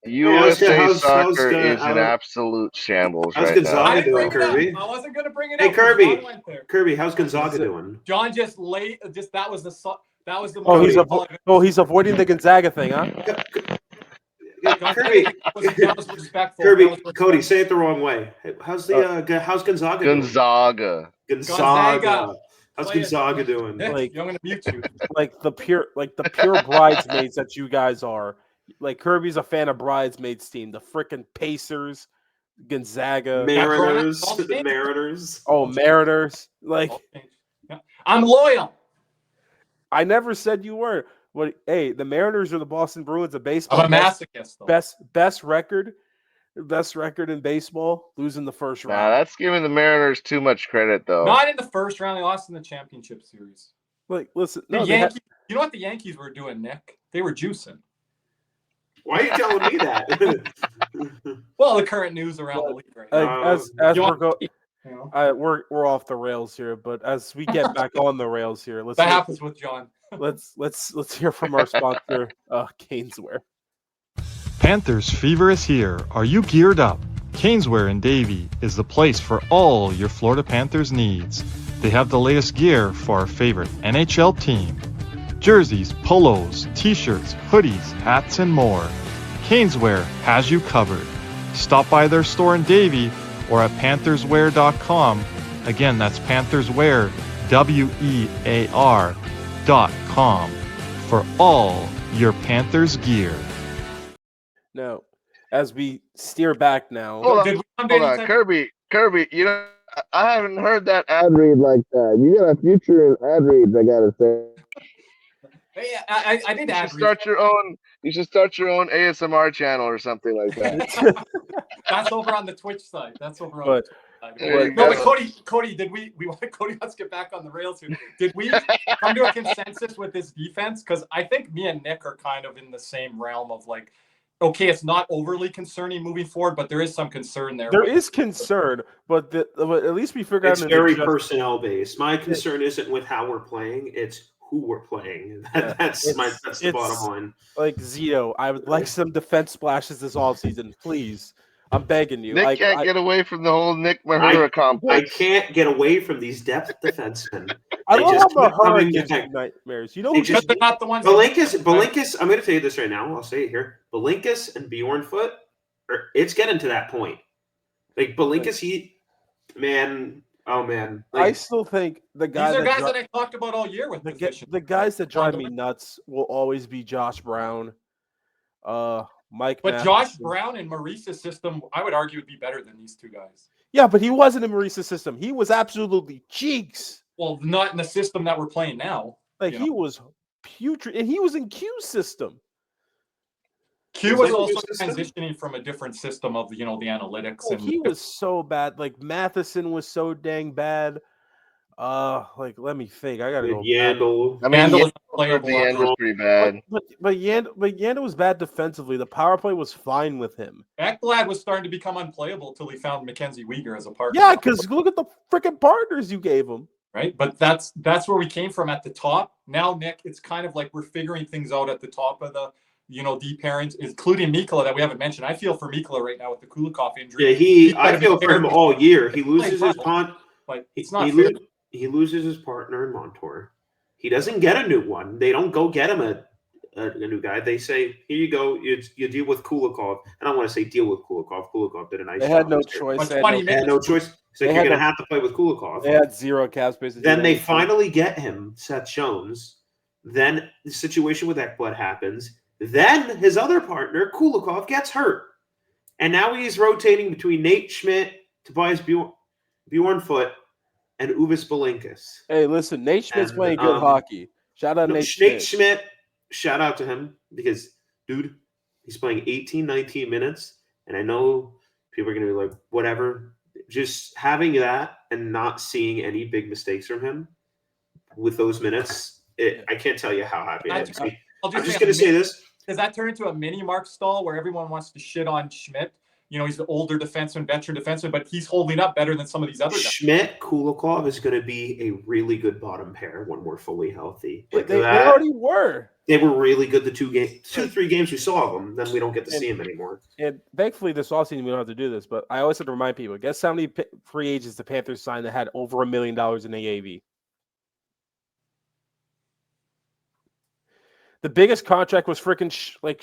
USA soccer is in absolute shambles right now. How's Gonzaga doing, Kirby? I wasn't going to bring it up. Hey, Kirby, how's Gonzaga doing? Jon just that was the. He's avoiding the Gonzaga thing, huh? Kirby, that was respectful. Kirby, Cody, say it the wrong way. How's Gonzaga doing? Gonzaga. How's Gonzaga doing? Like, I'm gonna mute you. Like the pure bridesmaids that you guys are. Like Kirby's a fan of Bridesmaids team, the freaking Pacers, Gonzaga, Mariners. Oh, Mariners! Like, I'm loyal. I never said you weren't. What? Hey, the Mariners are the Boston Bruins of baseball. I'm a masochist. Though. Best record in baseball, losing the first round. Nah, that's giving the Mariners too much credit, though. Not in the first round. They lost in the championship series. Like, listen, you know what the Yankees were doing, Nick? They were juicing. Why are you telling me that? Well, the current news around the league right now. We're off the rails here, but as we get back on the rails here, that happens with John. let's hear from our sponsor, CanesWear. Panthers fever is here. Are you geared up? CanesWear in Davie is the place for all your Florida Panthers needs. They have the latest gear for our favorite NHL team. Jerseys, polos, t-shirts, hoodies, hats, and more. CanesWear has you covered. Stop by their store in Davie or at pantherswear.com. Again, that's pantherswear, WEAR.com for all your Panthers gear. Now, as we steer back now. Hold on. Kirby, I haven't heard that ad read like that. You got a future in ad reads, I gotta say. Hey, I did ad read. You should start your own ASMR channel or something like that. That's over on the Twitch side. That's over on. But Cody, did we want Cody? Let's get back on the rails here. Did we come to a consensus with this defense? Because I think me and Nick are kind of in the same realm of like, okay, it's not overly concerning moving forward, but there is some concern there. There is concern, but at least we figured out it's very personnel based. My concern isn't with how we're playing; it's who we're playing. That's the bottom line. Like Zito, I would like some defense splashes this offseason, please. I'm begging you. Nick can't get away from the whole Nick Mahura complex. I can't get away from these depth defensemen. I love how Mahura gives me nightmares. You know, they're not the ones. Belinkus. I'm going to tell you this right now. I'll say it here. Belinkus and Bjornfoot, it's getting to that point. Like Belinkus, oh man. Like, I still think the guys. These are guys that I talked about all year with the guys that drive me nuts will always be Josh Brown, Mike. But Matheson. Josh Brown and Maurice's system, I would argue, would be better than these two guys. Yeah, but he wasn't in Maurice's system. He was absolutely cheeks. Well, not in the system that we're playing now. Like he was putrid, and he was in Q's system. Q was also transitioning from a different system of the analytics. Oh, he was so bad. Like Matheson was so dang bad. Let me think. I gotta go. Yandel. Yandel was pretty bad. But Yandel was bad defensively. The power play was fine with him. Ekblad was starting to become unplayable until he found Mackenzie Weegar as a partner. Yeah, because look at the freaking partners you gave him. Right, but that's where we came from at the top. Now, Nick, it's kind of like we're figuring things out at the top of the deep pairings, including Mikkola that we haven't mentioned. I feel for Mikkola right now with the Kulikov injury. Yeah, I feel for him all year. He loses his it's not fair. He loses his partner in Montour. He doesn't get a new one. They don't go get him a new guy. They say, here you go. You deal with Kulikov. I don't want to say deal with Kulikov. Kulikov did a nice job. They had no choice. They had no choice. So you're going to have to play with Kulikov. They had zero cap space. Then they finally get him, Seth Jones. Then the situation with Ekblad happens. Then his other partner, Kulikov, gets hurt. And now he's rotating between Nate Schmidt, Tobias Bjornfoot, and Uvis Belinkus. Hey, listen, Nate Schmidt's playing good hockey. Shout out Nate Schmidt. Shout out to him because, dude, he's playing 18, 19 minutes. And I know people are going to be like, whatever. Just having that and not seeing any big mistakes from him with those minutes, I can't tell you how happy it makes me. I'm just going to say this. Does that turn into a mini Mark Stahl where everyone wants to shit on Schmidt? He's the older defenseman, veteran defenseman, but he's holding up better than some of these other guys. Schmidt, Kulikov is going to be a really good bottom pair when we're fully healthy. They already were. They were really good the 3 games we saw of them. Then we don't get to see them anymore. And thankfully, this offseason, we don't have to do this. But I always have to remind people, guess how many free agents the Panthers signed that had over $1 million in AAV? The biggest contract was freaking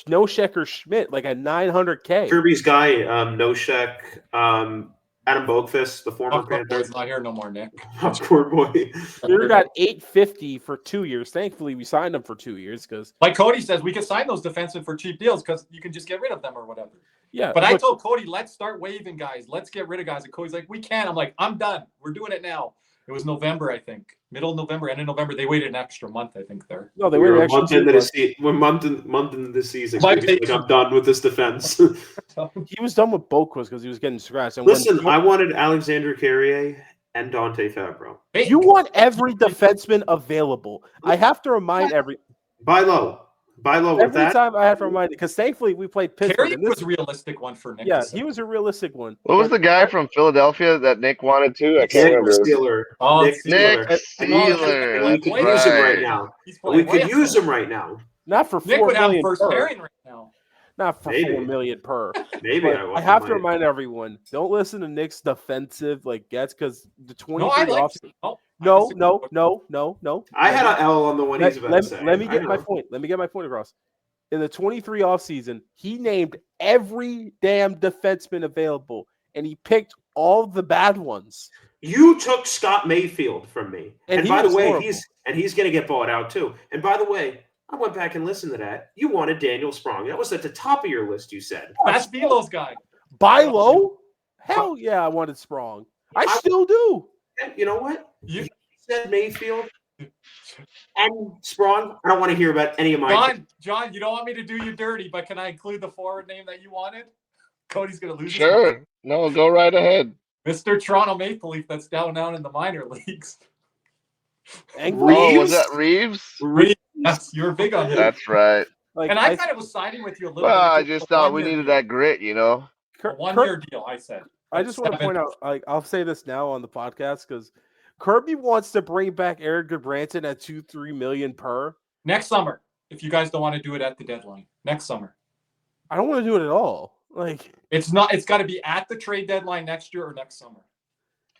Noshek or Schmidt, like at $900K. Kirby's guy, Noshek, Adam Boakfist, the former Panther. He's not here no more, Nick. Poor boy. We got $850 for 2 years. Thankfully, we signed him for 2 years because, like Cody says, we can sign those defensemen for cheap deals because you can just get rid of them or whatever. Yeah, but I told Cody, let's start waving guys. Let's get rid of guys. And Cody's like, we can. I'm like, I'm done. We're doing it now. It was November, I think. Middle of November, end of November. They waited an extra month, I think. There. No, they waited a month into the season. We're month into the season. Like, I'm done with this defense. He was done with Boquist because he was getting scratched. And listen, I wanted Alexander Carrier and Dante Fabro. You want every defenseman available. I have to remind Buy low. Buy low with Every that. time I have to remind it, because thankfully we played Pittsburgh. Carey was a realistic one for Nick. Yeah, he was a realistic one. What was the guy from Philadelphia that Nick wanted to? I can't Nick remember. Sealer. Oh, Nick Nick Sealer. Sealer. We could use him right now. We could use him right now. Not for Nick $4 would have million first per. pairing right now. Not for Maybe. $4 million per. Maybe I have to remind everyone: don't listen to Nick's defensive gets because the 23 off. No. I had an L on the one he's about to say. Let me get my point. Let me get my point across. In the 23 offseason, he named every damn defenseman available, and he picked all the bad ones. You took Scott Mayfield from me, and by the way, horrible. he's going to get bought out too. And by the way, I went back and listened to that. You wanted Daniel Sprong. That was at the top of your list. You said That's Velo's guy. Buy low? Hell yeah, I wanted Sprong. I still do. You know what? You said Mayfield and Sprong. I don't want to hear about any of mine. John, you don't want me to do you dirty, but can I include the forward name that you wanted? Cody's going to lose. Sure. No, go right ahead. Mr. Toronto Maple Leaf that's down in the minor leagues. Oh, was that Reeves? Yes, you were big on him. That's right. And I kind of was siding with you a little bit. Well, I just thought we needed that grit, you know? A one-year deal, I said. I just want to point out, I'll say this now on the podcast because Kirby wants to bring back Eric Goodbranson at $2-3 million per next summer. If you guys don't want to do it at the deadline, next summer. I don't want to do it at all. Like it's not. It's got to be at the trade deadline next year or next summer.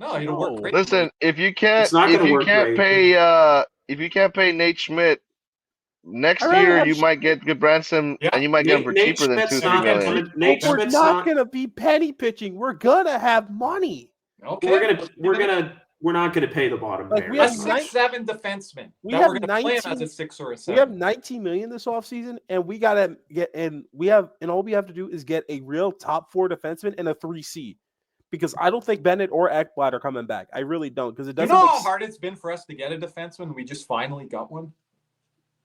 No, it'll work great. Listen, if you can't pay Nate Schmidt next year, you might get Goodbranson, and you might get him for cheaper than $2-3 million. We're not going to be penny pitching. We're gonna have money. Okay, we're not gonna pay the bottom. Like we have 6-7 defensemen. We have we're gonna 19, play him as a 6 or a 7. We have $19 million this offseason, and we gotta get and all we have to do is get a real top 4 defenseman and a 3C. Because I don't think Bennett or Ekblad are coming back. I really don't. Because it doesn't. You know how hard it's been for us to get a defenseman. We just finally got one.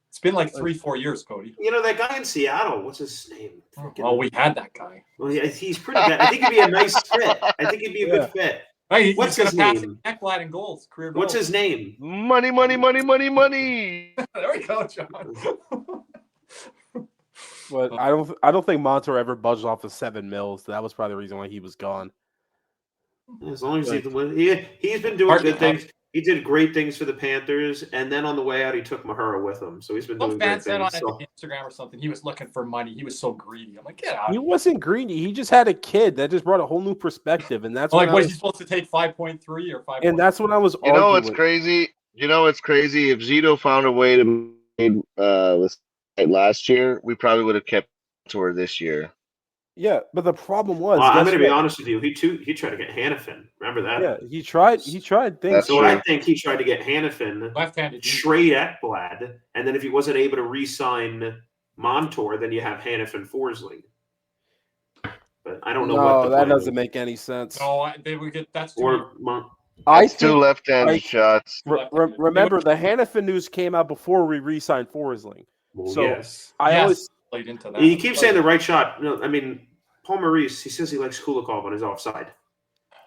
It's been like 3-4 years, Cody. You know that guy in Seattle. What's his name? Oh, we had that guy. Well, yeah, he's pretty good. I think he'd be a nice fit. I think he'd be a good fit. Hey, what's his name? Ekblad in goals. Career goals. What's his name? Money. There we go, John. But I don't think Montour ever budged off of $7 million. That was probably the reason why he was gone. As long as he's been doing good things. He did great things for the Panthers, and then on the way out, he took Mahura with him. So he's been doing great said things. on Instagram or something, he was looking for money. He was so greedy. I'm like, get out. He wasn't greedy. He just had a kid that just brought a whole new perspective, and that's was he supposed to take 5.3 or 5? And that's when I was. You know what's crazy? If Zito found a way to make last year, we probably would have kept Tour this year. Yeah, but the problem was, I'm going to be honest with you. He tried to get Hannafin. Remember that? Yeah, he tried things. So I think he tried to get Hannafin, left-handed, trade Ekblad, and then if he wasn't able to re-sign Montour, then you have Hannafin Forsling. But I don't know what that doesn't make any sense. No, they would get that's two left-handed shots. Remember, the Hannafin news came out before we re-signed Forsling. Well, so yes. always played into that. You keep saying the right shot. No, I mean, Paul Maurice, he says he likes Kulikov on his offside.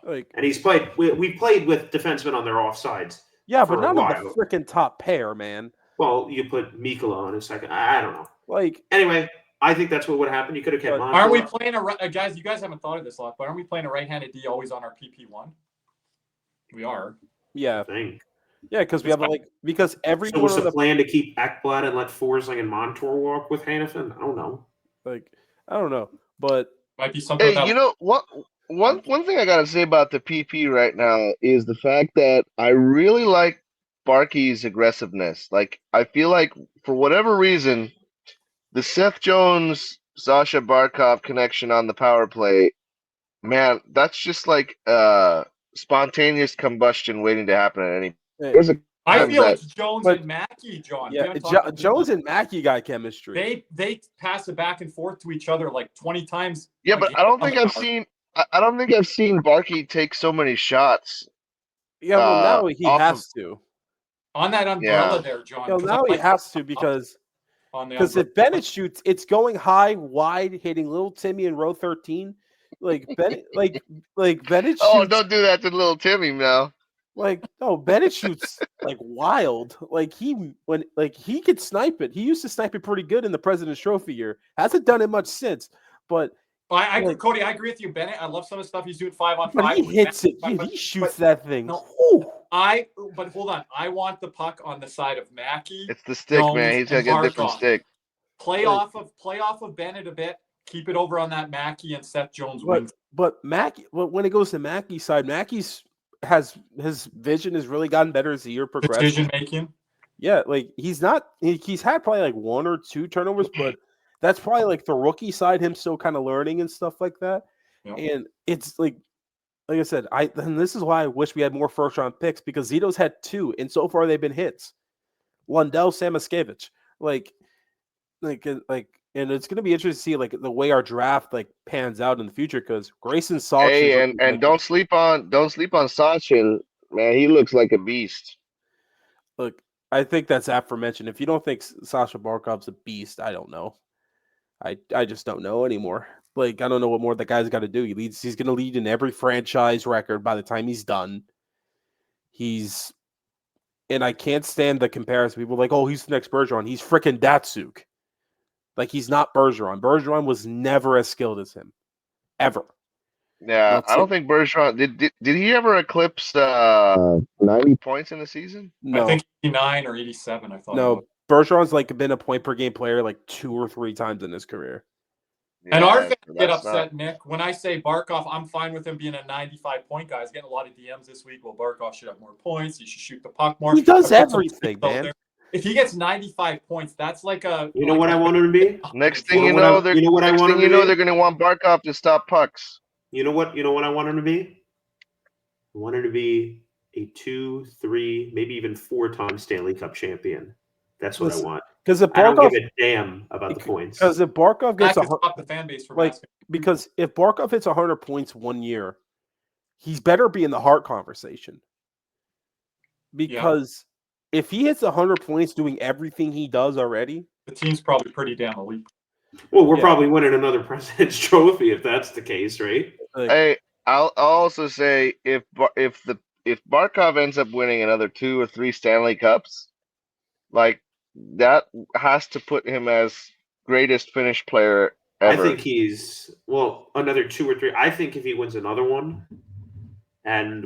And he's played. We played with defensemen on their offsides. Yeah, but not on the freaking top pair, man. Well, you put Mikkola on a second. I don't know. Anyway, I think that's what would happen. You could have kept Montour. Aren't we playing guys? You guys haven't thought of this a lot, but aren't we playing a right-handed D always on our PP1? We are. Yeah. I think. Yeah, because we have because everyone. So was the plan to keep Ekblad and let Forsling and Montour walk with Hannafin? I don't know. I don't know, but might be something. Hey, you know what? One thing I gotta say about the PP right now is the fact that I really like Barkey's aggressiveness. Like, I feel like for whatever reason, the Seth Jones Sasha Barkov connection on the power play, man, that's just like spontaneous combustion waiting to happen at any. I feel it's Jones and Mackey, John. Yeah, Jones and Mackey got chemistry. They pass it back and forth to each other like 20 times. Yeah, but I don't think I've seen Barkey take so many shots. Yeah, well, now he has to. On that umbrella there, John. Well, now he has to because if Bennett shoots, it's going high, wide, hitting little Timmy in row 13. Like Bennett, like Bennett shoots. Oh, don't do that to little Timmy now. Like, no, Bennett shoots like wild. Like he could snipe it. He used to snipe it pretty good in the President's Trophy year. Hasn't done it much since. But Cody, I agree with you, Bennett. I love some of the stuff he's doing 5-on-5. But he hits it. He shoots that thing. No, but hold on. I want the puck on the side of Mackey. It's the stick, Jones, man. He's got to get a different stick. Play off of Bennett a bit. Keep it over on that Mackey and Seth Jones wings. But Mackey, when it goes to Mackey's side, Mackey's his vision has really gotten better as the year progresses. Decision making. Yeah, like he's had probably like 1 or 2 turnovers, but that's probably like the rookie side, him still kind of learning and stuff like that. Yeah. And it's like I said, and this is why I wish we had more first round picks, because Zito's had 2, and so far they've been hits. Lundell, Samoskevich, and it's going to be interesting to see like the way our draft like pans out in the future, because Grayson Sachin. Hey, and don't sleep on Sachin, man. He looks like a beast. Look, I think that's aforementioned. If you don't think Sasha Barkov's a beast, I don't know. I just don't know anymore. Like, I don't know what more the guy's got to do. He's going to lead in every franchise record by the time he's done. And I can't stand the comparison. People are like, oh, he's the next Bergeron. He's freaking Datsuk. Like, he's not Bergeron. Bergeron was never as skilled as him. Ever. Yeah, I don't think Bergeron did he ever eclipse 90 points in the season? No. I think 89 or 87, I thought. No, Bergeron's like been a point per game player like 2 or 3 times in his career. Yeah, and our fans get upset, Nick. When I say Barkov, I'm fine with him being a 95-point guy. He's getting a lot of DMs this week. Well, Barkov should have more points. He should shoot the puck more. He does everything, man. If he gets 95 points, that's like a. You know what I want him to be? Next thing you know, they're going to want Barkov to stop pucks. You know what I want him to be? I want him to be a 2, 3, maybe even 4-time Stanley Cup champion. That's what I want. Because I don't give a damn about the points. Because if Barkov gets the fan base for because if Barkov hits 100 points one year, he's better be in the Hart conversation. Because if he hits 100 points doing everything he does already, the team's probably pretty damn elite. Well, we're probably winning another President's Trophy if that's the case, right? Hey, I'll also say if Barkov ends up winning another 2 or 3 Stanley Cups, like that has to put him as greatest Finnish player ever. I think he's another 2 or 3. I think if he wins another one, and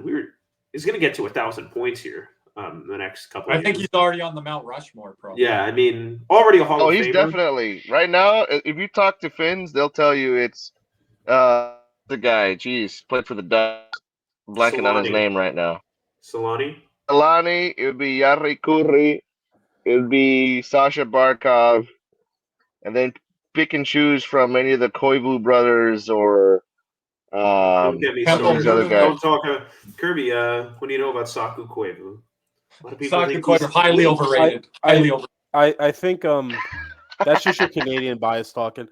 he's going to get to 1,000 points here the next couple. I think he's already on the Mount Rushmore, probably. Yeah, I mean, already a Hall of Famer. Oh, he's definitely right now. If you talk to Finns, they'll tell you it's the guy. Geez, played for the Ducks. Blanking on his name right now. Solani. It would be Jari Kurri. It would be Sasha Barkov, and then pick and choose from any of the Koivu brothers or don't get me these other guys. Don't talk Kirby. What do you know about Saku Koivu? Saku Koivu, highly overrated. I think that's just your Canadian bias talking.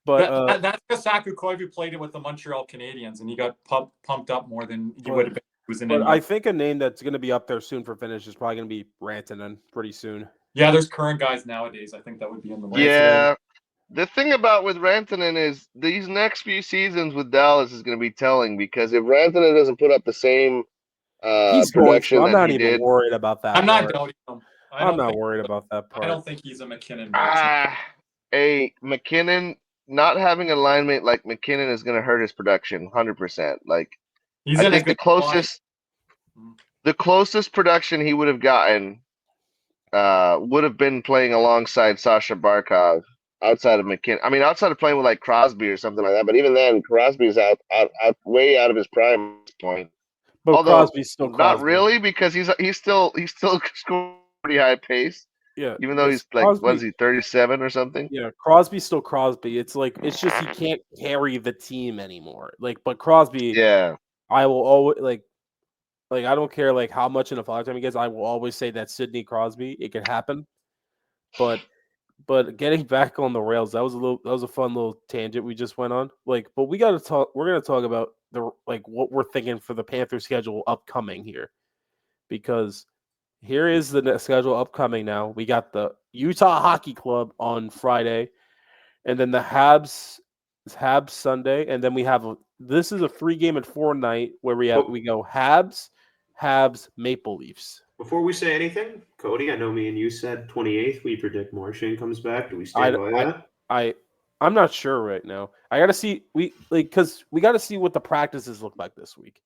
But that's because Saku Koivu played it with the Montreal Canadiens, and he got pumped up more than he would have been. But I think a name that's going to be up there soon for Finnish is probably going to be Rantanen pretty soon. Yeah, there's current guys nowadays. I think that would be in the list. Yeah. The thing about with Rantanen is these next few seasons with Dallas is going to be telling, because if Rantanen doesn't put up the same production I'm not he even did, worried about that. I'm not doubting him. I'm not worried about that part. I don't think he's a McKinnon. McKinnon not having alignment like McKinnon is going to hurt his production 100%. Like, I think the closest production he would have gotten would have been playing alongside Sasha Barkov outside of McKinnon. I mean, outside of playing with like Crosby or something like that. But even then, Crosby's out way out of his prime at this point. But although Crosby's still Crosby. Not really, because he's still scoring pretty high pace. Yeah, even though he's like, Crosby, what is he, 37 or something? Yeah, Crosby's still Crosby. It's just he can't carry the team anymore. Like, but Crosby, yeah, I will always like I don't care like how much in a 5 time he gets. I will always say that Sidney Crosby. It could happen, but getting back on the rails, that was a fun little tangent we just went on. Like, but we got to talk. We're gonna talk about what we're thinking for the Panther schedule upcoming here, because here is the schedule upcoming now. We got the Utah Hockey Club on Friday, and then the Habs Sunday, and then we have this is a free game at 4 night where we go Habs, Habs, Maple Leafs. Before we say anything, Cody, I know me and you said 28th. We predict Marchand comes back. Do we stand by that? I'm not sure right now. I got to see because we got to see what the practices look like this week.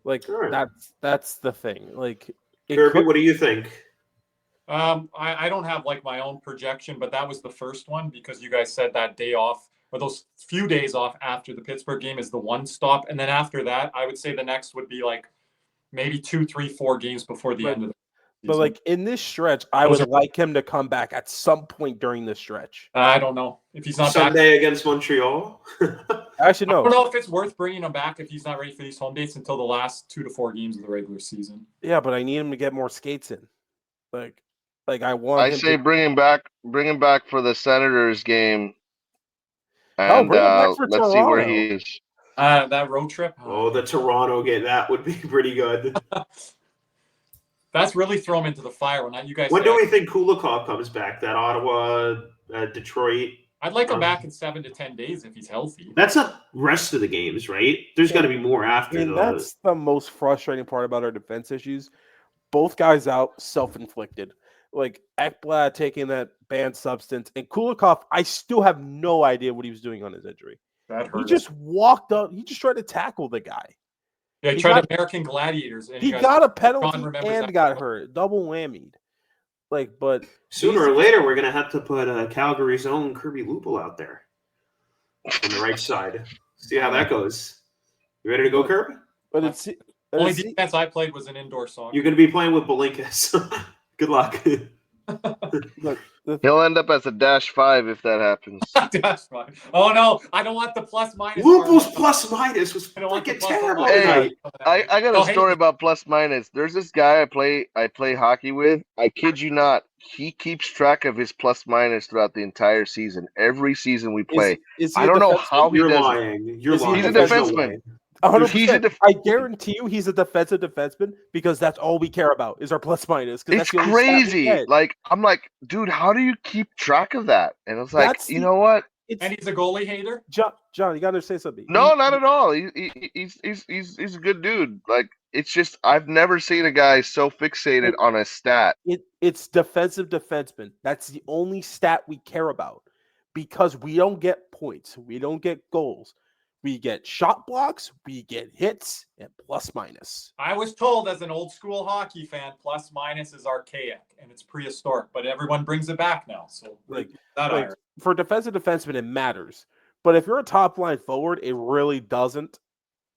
Like right. That's the thing. Like Kirby, what do you think? I don't have like my own projection, but that was the first one because you guys said that day off or those few days off after the Pittsburgh game is the one stop, and then after that, I would say the next would be like maybe 2, 3, 4 games before the end of the season. But like in this stretch, I would like him to come back at some point during this stretch. I don't know if he's not Sunday back against Montreal. Actually, no. I don't know if it's worth bringing him back if he's not ready for these home dates until the last 2 to 4 games of the regular season. Yeah, but I need him to get more skates in. Like I want. I say bring him back for the Senators game. And bring him back for let's Toronto. See where he is. That road trip. Oh, the Toronto game. That would be pretty good. That's really thrown him into the fire. When you guys. When do we think Kulikov comes back? That Ottawa, Detroit. I'd like him back in 7 to 10 days if he's healthy. That's not rest of the games, right? There's got to be more after. And that's the most frustrating part about our defense issues. Both guys out, self-inflicted. Like Ekblad taking that banned substance, and Kulikov, I still have no idea what he was doing on his injury. That hurt. He just walked up. He just tried to tackle the guy. Yeah, he tried American Gladiators. And he got a penalty and got hurt. Double whammied. But sooner or later, we're gonna have to put Calgary's own Kirby Lupul out there on the right side. See how that goes. You ready to go, Kirby? But it's only defense I played was an indoor soccer. You're gonna be playing with Belinkas. Good luck. Look, he'll end up as a -5 if that happens. -5. Oh no, I don't want the plus-minus. Lupul's plus-minus was fucking terrible. Hey, I got a story about plus-minus. There's this guy I play hockey with. I kid you not. He keeps track of his plus-minus throughout the entire season. Every season we play. I don't know how he does it. You're lying. He's a defenseman. 100%. I guarantee you he's a defensive defenseman because that's all we care about is our plus-minus. It's crazy. Like, I'm like, dude, how do you keep track of that? And it's like, you know what? And he's a goalie hater? John, you got to say something. No, not at all. He's a good dude. Like, it's just I've never seen a guy so fixated on a stat. It's defensive defenseman. That's the only stat we care about because we don't get points. We don't get goals. We get shot blocks, we get hits, and plus-minus. I was told as an old school hockey fan, plus-minus is archaic and it's prehistoric, but everyone brings it back now. So for defensive defenseman, it matters. But if you're a top line forward, it really doesn't.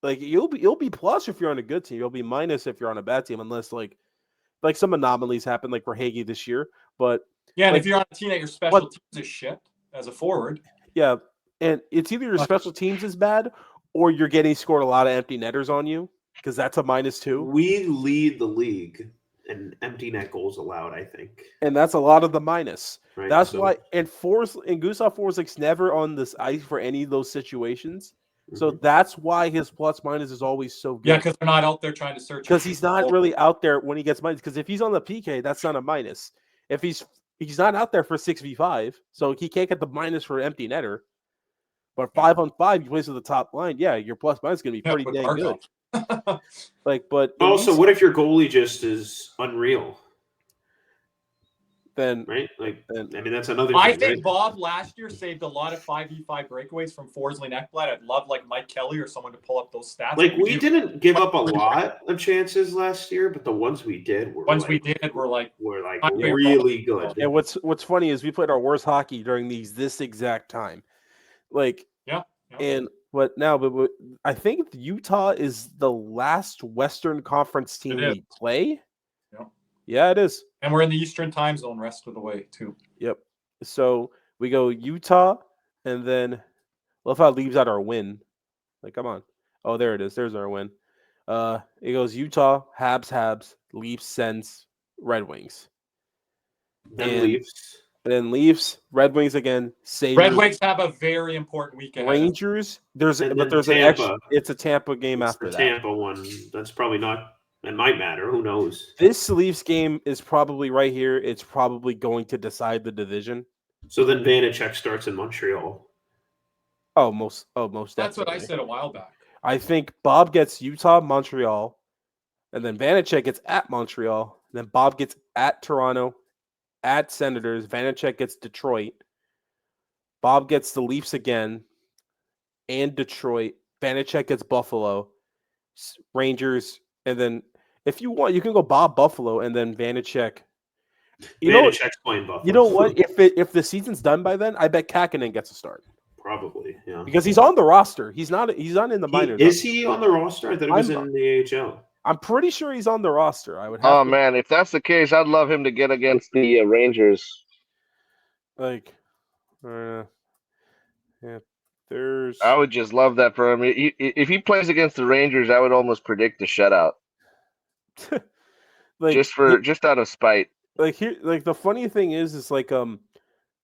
Like you'll be plus if you're on a good team. You'll be minus if you're on a bad team, unless like some anomalies happen, like for Hagee this year. But yeah, and if you're on a team that your special teams is shit as a forward. Yeah. And it's either your special teams is bad or you're getting scored a lot of empty netters on you because that's a -2. We lead the league in empty net goals allowed, I think. And that's a lot of the minus. Right, that's why – and Gustav Forslick's never on this ice for any of those situations. Mm-hmm. So that's why his plus-minus is always so good. Yeah, because they're not out there trying to search. Because he's not really out there when he gets minus. Because if he's on the PK, that's not a minus. If he's not out there for 6v5, so he can't get the minus for empty netter. But 5-on-5, you plays with the top line. Yeah, your plus-minus is going to be pretty dang good. But also, what if your goalie just is unreal? Then right, that's another. I think Bob last year saved a lot of 5v5 breakaways from Forsling and Ekblad. I'd love Mike Kelly or someone to pull up those stats. We didn't give up a lot of chances last year, but the ones we did were really good. And what's funny is we played our worst hockey during this exact time. But I think Utah is the last Western Conference team we play. Yeah, it is. And we're in the Eastern time zone rest of the way, too. Yep. So we go Utah, and then love how it leaves out our win. Like, come on. Oh, there it is. There's our win. It goes Utah, Habs, Leafs, Sens, Red Wings. Then Leafs, Red Wings again. Sabres. Red Wings have a very important weekend. Rangers. It's a Tampa game after that. Tampa one. That's probably not. It might matter. Who knows? This Leafs game is probably right here. It's probably going to decide the division. So then Vanecek starts in Montreal. Most definitely. That's what I said a while back. I think Bob gets Utah, Montreal, And then Vanecek gets at Montreal. Then Bob gets at Toronto, at Senators. Vanecek gets Detroit. Bob gets the Leafs again and Detroit. Vanecek gets Buffalo, Rangers, and then if you want, you can go Bob Buffalo and then Vanecek. Vanecek's playing Buffalo. You know what? If the season's done by then, I bet Kakinen gets a start. Probably, yeah. Because he's on the roster. He's not in the minors. Is he on the roster? I thought he was in the AHL. I'm pretty sure he's on the roster. I would have. Oh man, if that's the case, I'd love him to get against the Rangers. Like, yeah, there's. I would just love that for him. If he plays against the Rangers, I would almost predict a shutout. Like, just out of spite. Like the funny thing is like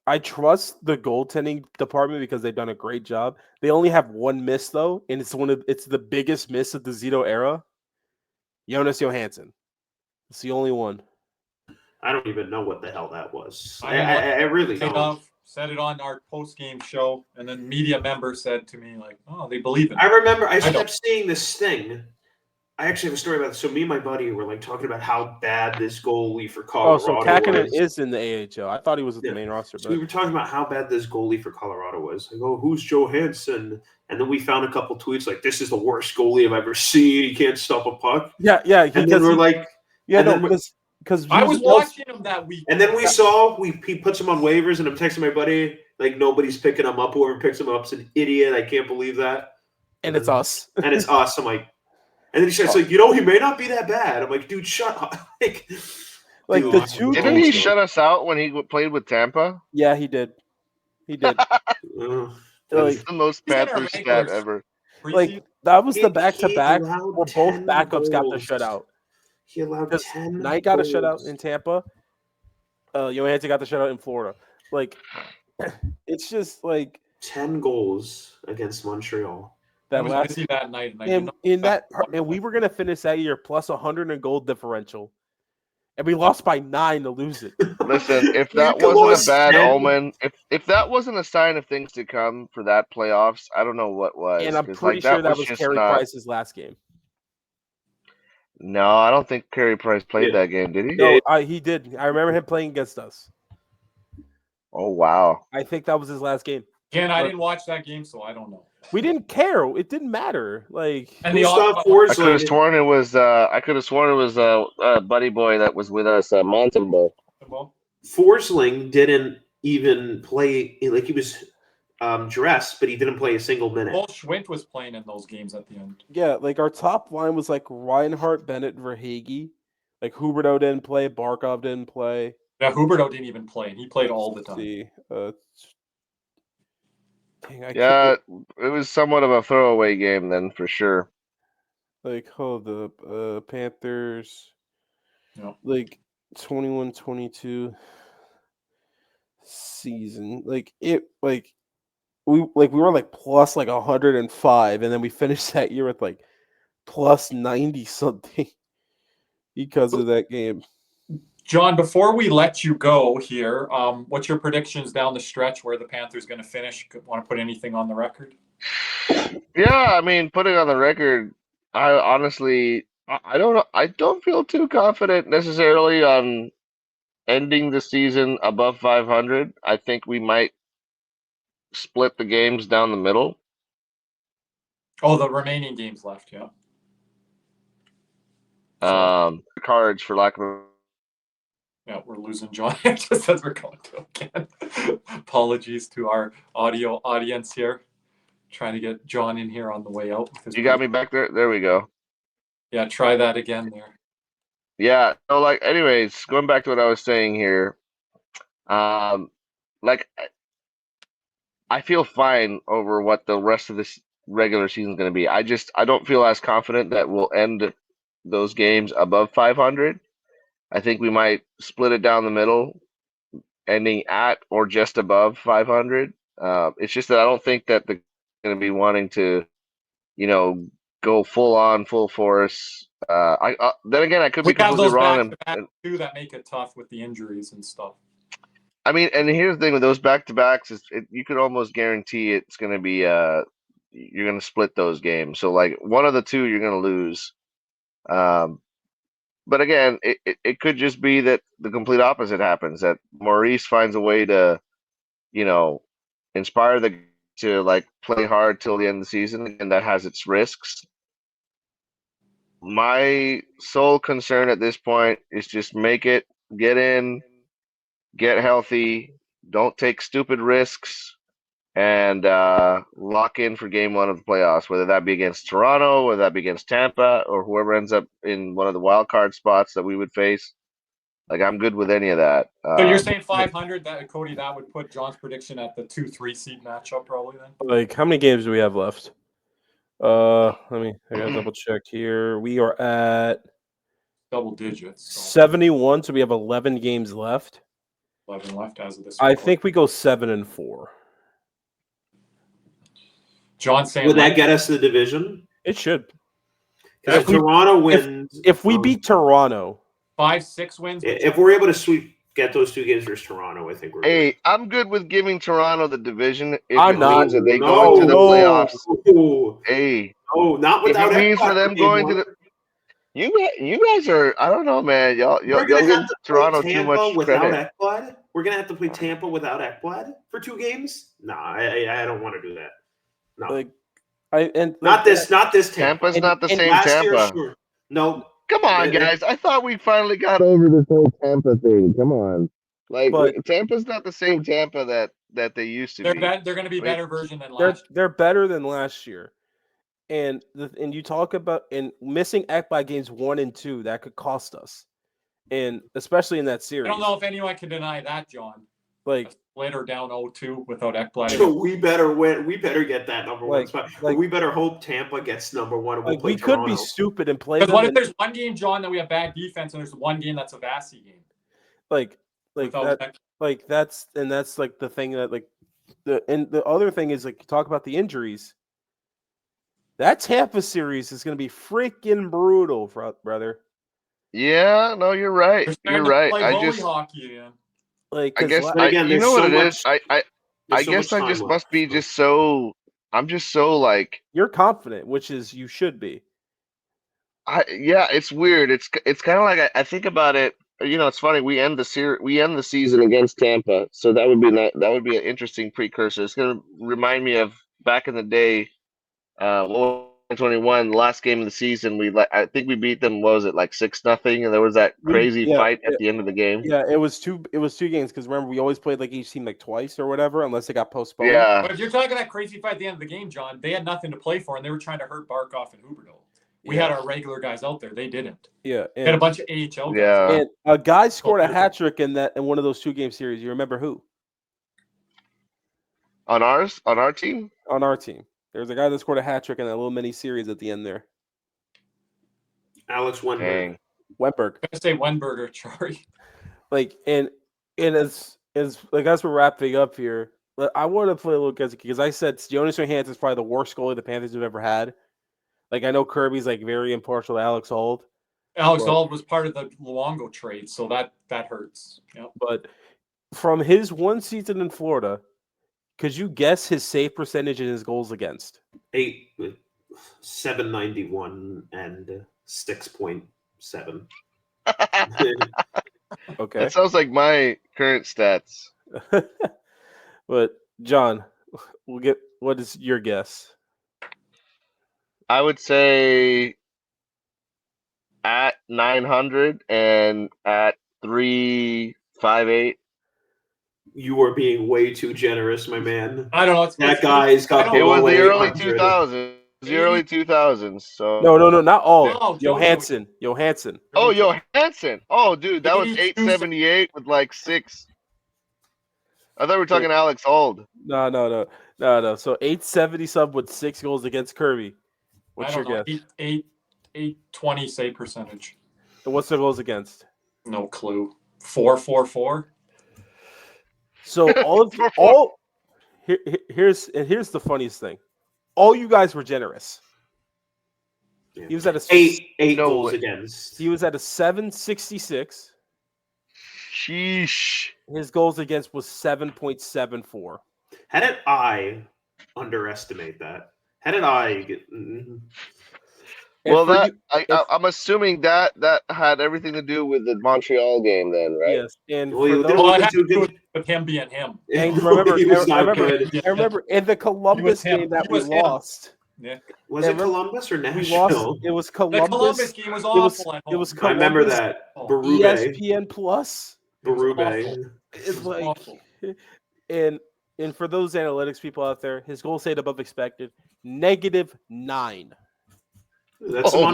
I trust the goaltending department because they've done a great job. They only have one miss though, and it's the biggest miss of the Zito era. Jonas Johansson. It's the only one. I don't even know what the hell that was. I really don't. Said it on our post-game show, and then media member said to me, like, oh, they believe in it. I remember I kept seeing this thing. I actually have a story about this. So me and my buddy were like talking about how bad this goalie for Colorado so Kakinen is in the AHL. I thought he was at the main roster. So we were talking about how bad this goalie for Colorado was. I go, who's Johansson? And then we found a couple tweets like, this is the worst goalie I've ever seen. He can't stop a puck. Yeah. And then we're like, because I was watching him that week. And then we saw he puts him on waivers, and I'm texting my buddy like nobody's picking him up. Whoever picks him up is an idiot. I can't believe that. And it's us. And it's us. I'm like, and then he's like, he may not be that bad. I'm like, dude, shut up. Like the two. Didn't he shut us out when he played with Tampa? Yeah, he did. That's the most Panthers stat ever. Like that was the back-to-back where both backups got the shutout. He allowed 10 Knight got a shutout in Tampa. Johansson got the shutout in Florida. Like, it's just like 10 goals against Montreal. I was busy that night, and we were gonna finish that year plus 100 in goal differential, and we lost by 9 to lose it. Listen, if that wasn't a bad omen, if that wasn't a sign of things to come for that playoffs, I don't know what was. And I'm pretty sure that was Carey Price's last game. No, I don't think Carey Price played that game, did he? No, he did. I remember him playing against us. Oh, wow. I think that was his last game. Again, I didn't watch that game, so I don't know. We didn't care. It didn't matter. Like, and I could have sworn it was a buddy boy that was with us, Montembeau. Forsling didn't even play. Like, he was dressed, but he didn't play a single minute. Paul Schwint was playing in those games at the end. Yeah, like our top line was like Reinhart, Bennett, Verhaeghe. Like Huberdeau didn't play, Barkov didn't play. Yeah, Huberdeau didn't even play, and he played all the time. It was somewhat of a throwaway game then, for sure. Like, the Panthers, like 21-22 season, we were like plus like 105, and then we finished that year with like plus 90 something because of that game. John, before we let you go here, what's your predictions down the stretch where the Panthers going to finish? Want to put anything on the record? Yeah, I mean, putting on the record, I honestly, I don't know. I don't feel too confident necessarily on ending the season above 500. I think we might split the games down the middle. Oh, the remaining games left, yeah. Cards, for lack of a... Yeah, we're losing John just as we're going to again. Apologies to our audio audience here. Trying to get John in here on the way out. You got me back there? There we go. Yeah, try that again there. Yeah, so anyways, going back to what I was saying here, I feel fine over what the rest of this regular season is going to be. I don't feel as confident that we'll end those games above 500. I think we might split it down the middle, ending at or just above 500. It's just that I don't think that they're going to be wanting to, go full force. Then again, I could be completely wrong. And too, that make it tough with the injuries and stuff. I mean, and here's the thing with those back-to-backs is you could almost guarantee it's going to be you're going to split those games. So one of the two you're going to lose. but again, it could just be that the complete opposite happens. That Maurice finds a way to, inspire the to like play hard till the end of the season, and that has its risks. My sole concern at this point is just make it, get in, get healthy, don't take stupid risks, and lock in for game one of the playoffs, whether that be against Toronto, whether that be against Tampa, or whoever ends up in one of the wild card spots that we would face. Like, I'm good with any of that. So you're saying 500, that Cody, that would put John's prediction at the 2-3 seed matchup probably then? Like, how many games do we have left? I gotta double check here. We are at double digits. So 71, so we have 11 games left. 11 left as of this. I think we go 7-4. John saying, would that get us the division? It should. If Toronto wins, if we beat Toronto, 5-6 wins. If we're able to get those 2 games versus Toronto, I think we're. Hey, good. I'm good with giving Toronto the division if I'm it not. means that they go into the playoffs. No. Hey, oh, not without if it means for them going to the. You guys are, I don't know, man. Y'all give Toronto too much credit. Ekblad? We're gonna have to play Tampa without Ekblad for 2 games. No, I don't want to do that. No, not this Tampa. Tampa's not the same Tampa. Year, sure. No, come on, guys. I thought we finally got over this whole Tampa thing. Come on, Tampa's not the same Tampa that they used to be. They're going to be better version than last year. They're better than last year. And you talk about missing Ekblad games 1 and 2, that could cost us, and especially in that series. I don't know if anyone can deny that, John. Like, later down 0-2 without Ekblad. So we better win. We better get that number 1 spot. We better hope Tampa gets number 1. And we could be stupid and play. Because what if there's one game, John, that we have bad defense, and there's one game that's a Vasi game? That's like the thing that the other thing is, like, you talk about the injuries. That Tampa series is going to be freaking brutal, brother. Yeah, no, you're right. You're right. I just hockey again. I guess you know what it is. I guess I just must be just so. I'm just so like. You're confident, which is you should be. Yeah, it's weird. It's kind of like I think about it. It's funny. We end the season against Tampa, so that would be an interesting precursor. It's going to remind me of back in the day. 2021, the last game of the season, I think we beat them. What was it, like 6-0? And there was that crazy fight at the end of the game. Yeah, it was 2 games because remember we always played like each team like twice or whatever, unless they got postponed. Yeah. But if you're talking that crazy fight at the end of the game, John, they had nothing to play for, and they were trying to hurt Barkov and Huberdeau. We had our regular guys out there. They didn't. Yeah. They had a bunch of AHL guys. Yeah. And a guy scored a hat trick in one of those 2-game series. You remember who? On our team? On our team. There's a guy that scored a hat trick in that little mini series at the end there. Alex Wenberg. Wenberg. I say Wenberg or Chari. And as we're wrapping up here, I want to play a little because I said Jonas Johansson is probably the worst goalie the Panthers have ever had. Like, I know Kirby's like very impartial to Alex Auld. Auld was part of the Luongo trade, so that hurts. Yep. But from his 1 season in Florida, could you guess his save percentage and his goals against? 791 and 6.7. Okay. That sounds like my current stats. But John, what is your guess? I would say at 900 and at 358. You are being way too generous, my man. I don't know. That guy's got. It was the early 2000s. The early 2000s. So no, not all. No, Johansson. Oh, Johansson. Oh, dude, that was 878 with like 6. I thought we were talking Alex Auld. No. So 870 sub with 6 goals against Kirby. What's your guess? 820 save percentage. And what's the goals against? No clue. 444. So here's the funniest thing. All you guys were generous. Yeah. He was at a 8 goals against. He was at a 766. Sheesh. His goals against was 7.74. How did I underestimate that? How did I get? Well, I'm assuming that had everything to do with the Montreal game, then, right? Yes, and Well, for there those, Well, it wasn't had too to do good. with him being him. and remember, He was I not remember, good. I remember in the Columbus him. game that He we was him. lost. Yeah. Was it Columbus or We lost. Nashville? It was The Columbus. Columbus game was It was awful at it home. was I Columbus. remember that. Oh, Berube. ESPN Plus. It was awful. Berube. It's was like, awful. and for those analytics people out there, his goal saved above expected, -9. That's Oh,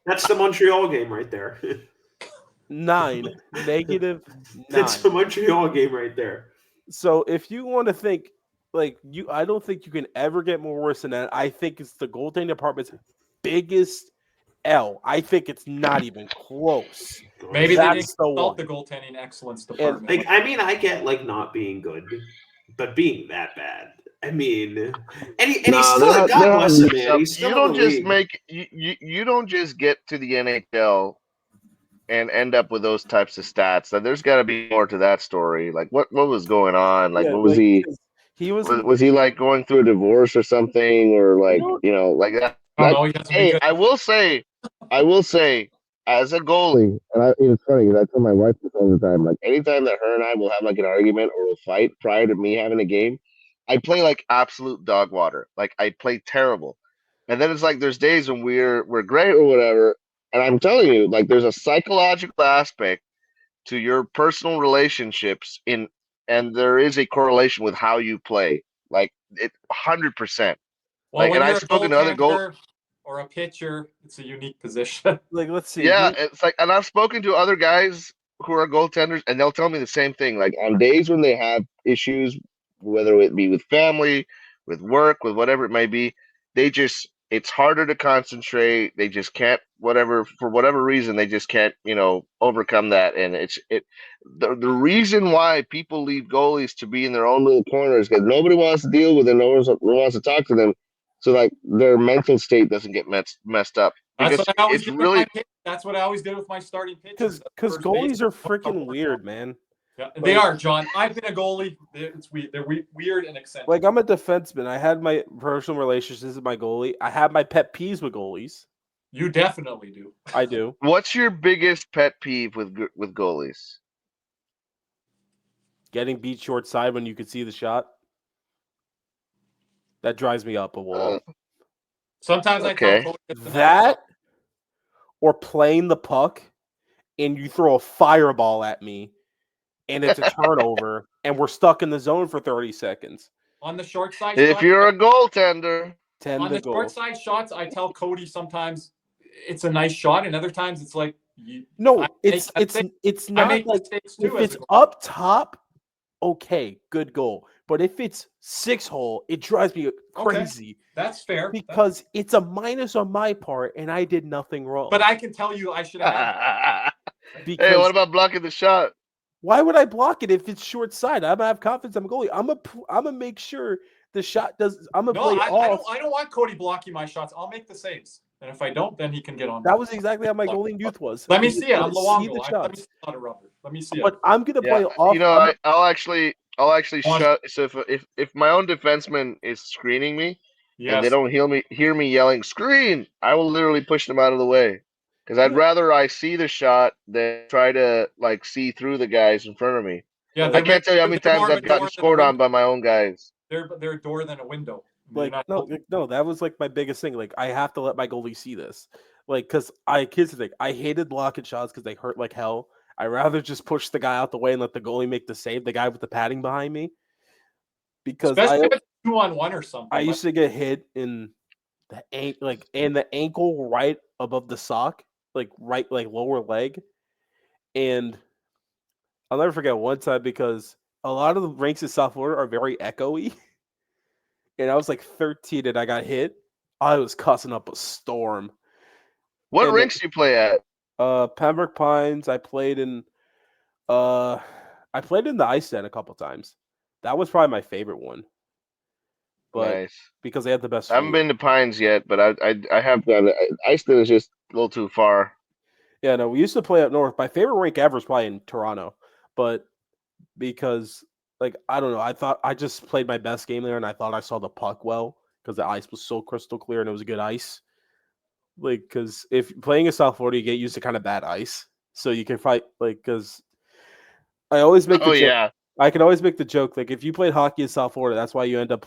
That's the Montreal game right there. 9, -9. That's the Montreal game right there. So if you want to think like I don't think you can ever get more worse than that. I think it's the goaltending department's biggest L. I think it's not even close. Maybe That's they didn't the consult one. the goaltending excellence department. Like, I mean, I get like not being good, but being that bad. I mean, and he's still God bless him, man. He's still you don't in the just league. make you don't just get to the NHL and end up with those types of stats. Like, there's got to be more to that story. Like, what was going on? Like, what was he? He Was he like going through a divorce or something, or like like that? Oh, no, hey, I will say, as a goalie, and it's funny because I tell my wife this all the time. Like, anytime that her and I will have like an argument or a fight prior to me having a game, I play like absolute dog water. Like, I play terrible, and then it's like there's days when we're great or whatever. And I'm telling you, like, there's a psychological aspect to your personal relationships and there is a correlation with how you play. Like, 100%. Well, like, when and you're I've spoken to other goaltender or a pitcher, it's a unique position. like, let's see. Yeah, it's like, and I've spoken to other guys who are goaltenders, and they'll tell me the same thing. Like, on days when they have issues, whether it be with family, with work, with whatever it may be, it's harder to concentrate. They just can't, for whatever reason, they just can't, overcome that. And the reason why people leave goalies to be in their own little corners because nobody wants to deal with them, no one wants to talk to them. So, like, their mental state doesn't get messed up. That's Because what I always it's did really with my pitch. That's what I always did with my starting pitchers. Because goalies are freaking weird, man. Yeah, they are, John. I've been a goalie. They're weird and eccentric. Like, I'm a defenseman. I had my personal relationships with my goalie. I have my pet peeves with goalies. You definitely do. I do. What's your biggest pet peeve with goalies? Getting beat short side when you can see the shot. That drives me up a wall. Sometimes I tell Cody that or playing the puck and you throw a fireball at me and it's a turnover and we're stuck in the zone for 30 seconds. On the short side If shots, you're a goaltender. on the short side shots, I tell Cody sometimes it's a nice shot and other times it's like it's not like if it's up top, okay, good goal. But if it's 6-hole, it drives me crazy. Okay. That's fair. Because it's a minus on my part, and I did nothing wrong. But I can tell you I should have. Hey, what about blocking the shot? Why would I block it if it's short side? I'm gonna have confidence. I'm a goalie. I'm gonna make sure the shot does. I'm gonna play off. I don't want Cody blocking my shots. I'll make the saves, and if I don't, then he can get on. That was exactly how my goalie youth was. Let me see it. I'm Luongo. Let me see a lot of rubber. Let me see it. But I'm gonna play off. I'll actually shut. So if my own defenseman is screening me, and they don't hear me yelling "screen," I will literally push them out of the way because I'd rather I see the shot than try to like see through the guys in front of me. Yeah, I can't tell you how many times I've gotten scored on by my own guys. They're a door than a window. Like no, that was like my biggest thing. Like I have to let my goalie see this. Like because I hated blocking shots because they hurt like hell. I'd rather just push the guy out the way and let the goalie make the save, the guy with the padding behind me. Because especially if it's 2-on-1 or something. I used to get hit in the ankle right above the sock, like lower leg. And I'll never forget one time because a lot of the rinks in South Florida are very echoey. And I was like 13 and I got hit. I was cussing up a storm. What rinks do you play at? Pembroke Pines. I played in the Ice Den a couple times. That was probably my favorite one. But nice. Because they had the best I haven't been to Pines yet, but I have done it. Ice Den is just a little too far. Yeah, no, we used to play up north. My favorite rink ever is probably in Toronto. But because I don't know, I thought I just played my best game there and I thought I saw the puck well because the ice was so crystal clear and it was good ice. like because if playing in South Florida, you get used to kind of bad ice, so you can fight like because I always make the joke. yeah. I can always make the joke like if you played hockey in South Florida, that's why you end up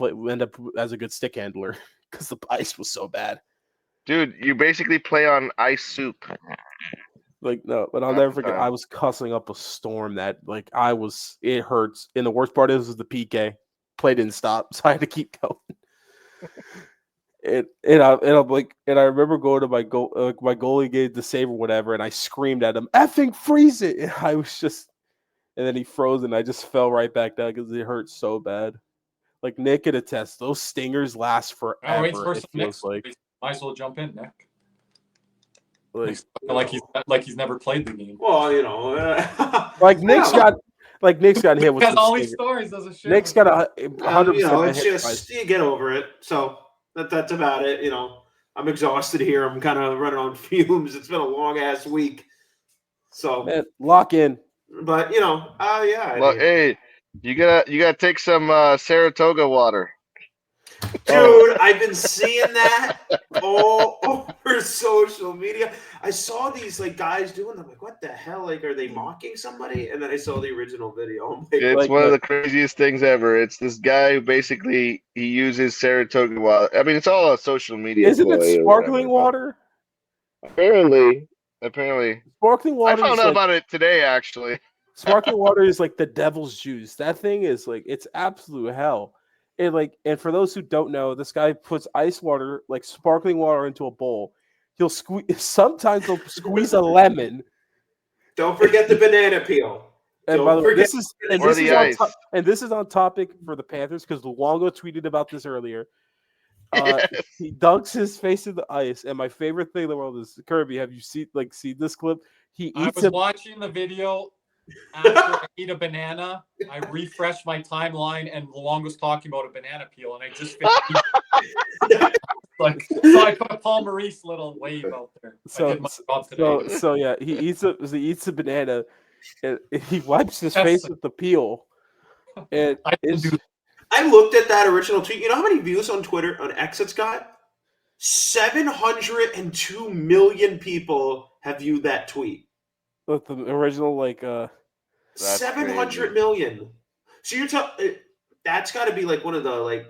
as a good stick handler because the ice was so bad. Dude, you basically play on ice soup. Like no, but I'll never forget. I was cussing up a storm that like it hurts. And the worst part is the PK play didn't stop, so I had to keep going. And I remember going to my goalie gave the save or whatever, and I screamed at him, "Effing freeze it!" And I was just, and then he froze, and I just fell right back down because it hurt so bad. Like Nick could attest, those stingers last forever. It feels like. Might as well jump in, Nick. Like he's never played the game. Well, like Nick's got hit with all these stories doesn't shit. Nick's got 100%. It's just you get over it. So that's about it. I'm exhausted here. I'm kind of running on fumes. It's been a long ass week. So man, lock in. But yeah. Well, hey, you gotta take some Saratoga water. Dude, I've been seeing that all over social media. I saw these guys doing them. Like, what the hell? Like, are they mocking somebody? And then I saw the original video. It's one of the craziest things ever. It's this guy who basically he uses Saratoga water. I mean, it's all on social media. Isn't it sparkling water? Apparently, sparkling water. I found out about it today, actually. Sparkling water is like the devil's juice. That thing is like it's absolute hell. And for those who don't know, this guy puts ice water, like sparkling water, into a bowl. He'll sometimes he'll squeeze a lemon. Don't forget the banana peel. And by the way, this is on topic for the Panthers because Luongo tweeted about this earlier. He dunks his face in the ice, and my favorite thing in the world is Kirby. Have you seen this clip? I was watching the video. After I eat a banana, I refresh my timeline, and Luongo's talking about a banana peel, and I just so I put a Paul Maurice little wave out there. So yeah, he eats a banana, and he wipes his face with the peel. And I looked at that original tweet. You know how many views on Twitter on X it's got? 702 million people have viewed that tweet. With the original 700 million. So you're telling that's got to be one of the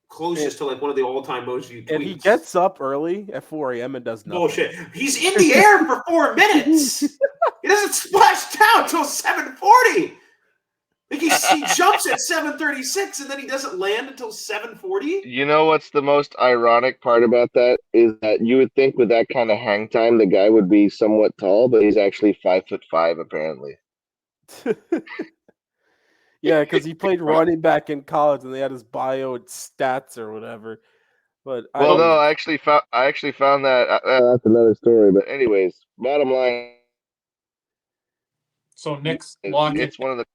closest to one of the all-time most viewed tweets. And he gets up early at 4 a.m. and does nothing. Bullshit. He's in the air for 4 minutes. He doesn't splash down until 7:40. He jumps at 7:36 and then he doesn't land until 7:40. You know what's the most ironic part about that is that you would think with that kind of hang time the guy would be somewhat tall, but he's actually 5'5" apparently. Yeah, because he played running back in college and they had his bio and stats or whatever. But I actually found that that's another story. But anyways, bottom line. So Nick's it's one of the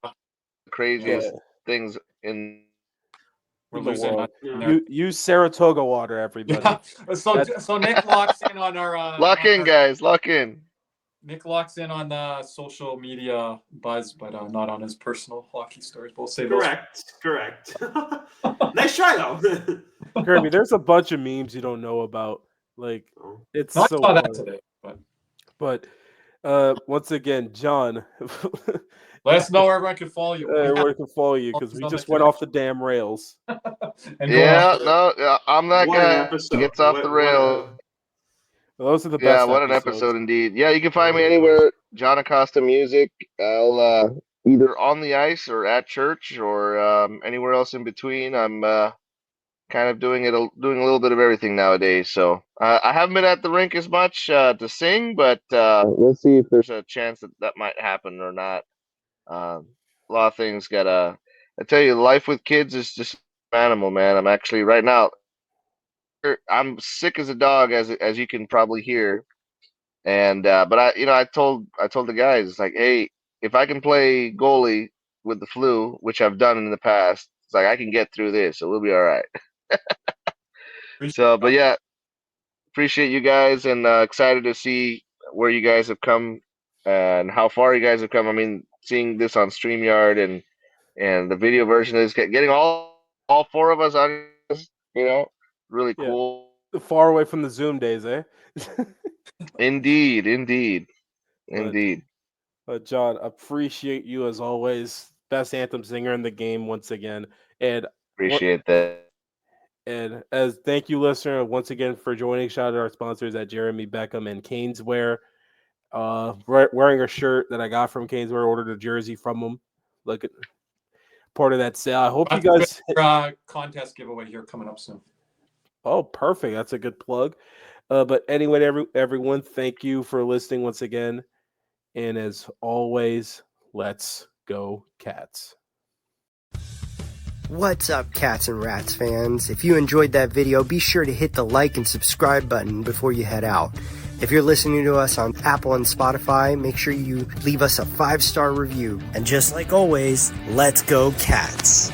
craziest things in the world. Use Saratoga water, everybody. Yeah. So Nick locks in on our lock in, guys. Lock in. Nick locks in on the social media buzz, but not on his personal hockey stories. We'll say correct. Nice try though. Kirby, there's a bunch of memes you don't know about. It's not so saw that today, but once again, Jon. Let us know where everyone can follow you. Everyone can follow you because we just went off the damn rails. I'm that guy who gets off the rail. Those are the best. Yeah, what an episode indeed. Yeah, you can find me anywhere. Jon Acosta Music. I'll either on the ice or at church or anywhere else in between. I'm kind of doing a little bit of everything nowadays. So I haven't been at the rink as much to sing, but we'll see if there's a chance that might happen or not. A lot of things I tell you, life with kids is just an animal, man. I'm actually right now. I'm sick as a dog, as you can probably hear, and but I told the guys, it's like, hey, if I can play goalie with the flu, which I've done in the past, it's like I can get through this, so we'll be all right. So, but yeah, appreciate you guys and excited to see where you guys have come and how far you guys have come. I mean, seeing this on StreamYard and the video version is getting all four of us on, really cool. Far away from the Zoom days, eh? Indeed. John, appreciate you as always. Best anthem singer in the game once again. And appreciate that. And as thank you, listener, once again for joining. Shout out to our sponsors at Jeremy Beckham and CanesWear. Wearing a shirt that I got from CanesWear, ordered a jersey from them. Look at part of that sale. I hope you guys contest giveaway here coming up soon. Oh, perfect. That's a good plug. But anyway, everyone, thank you for listening once again. And as always, let's go Cats. What's up, Cats and Rats fans? If you enjoyed that video, be sure to hit the like and subscribe button before you head out. If you're listening to us on Apple and Spotify, make sure you leave us a 5-star review. And just like always, let's go Cats.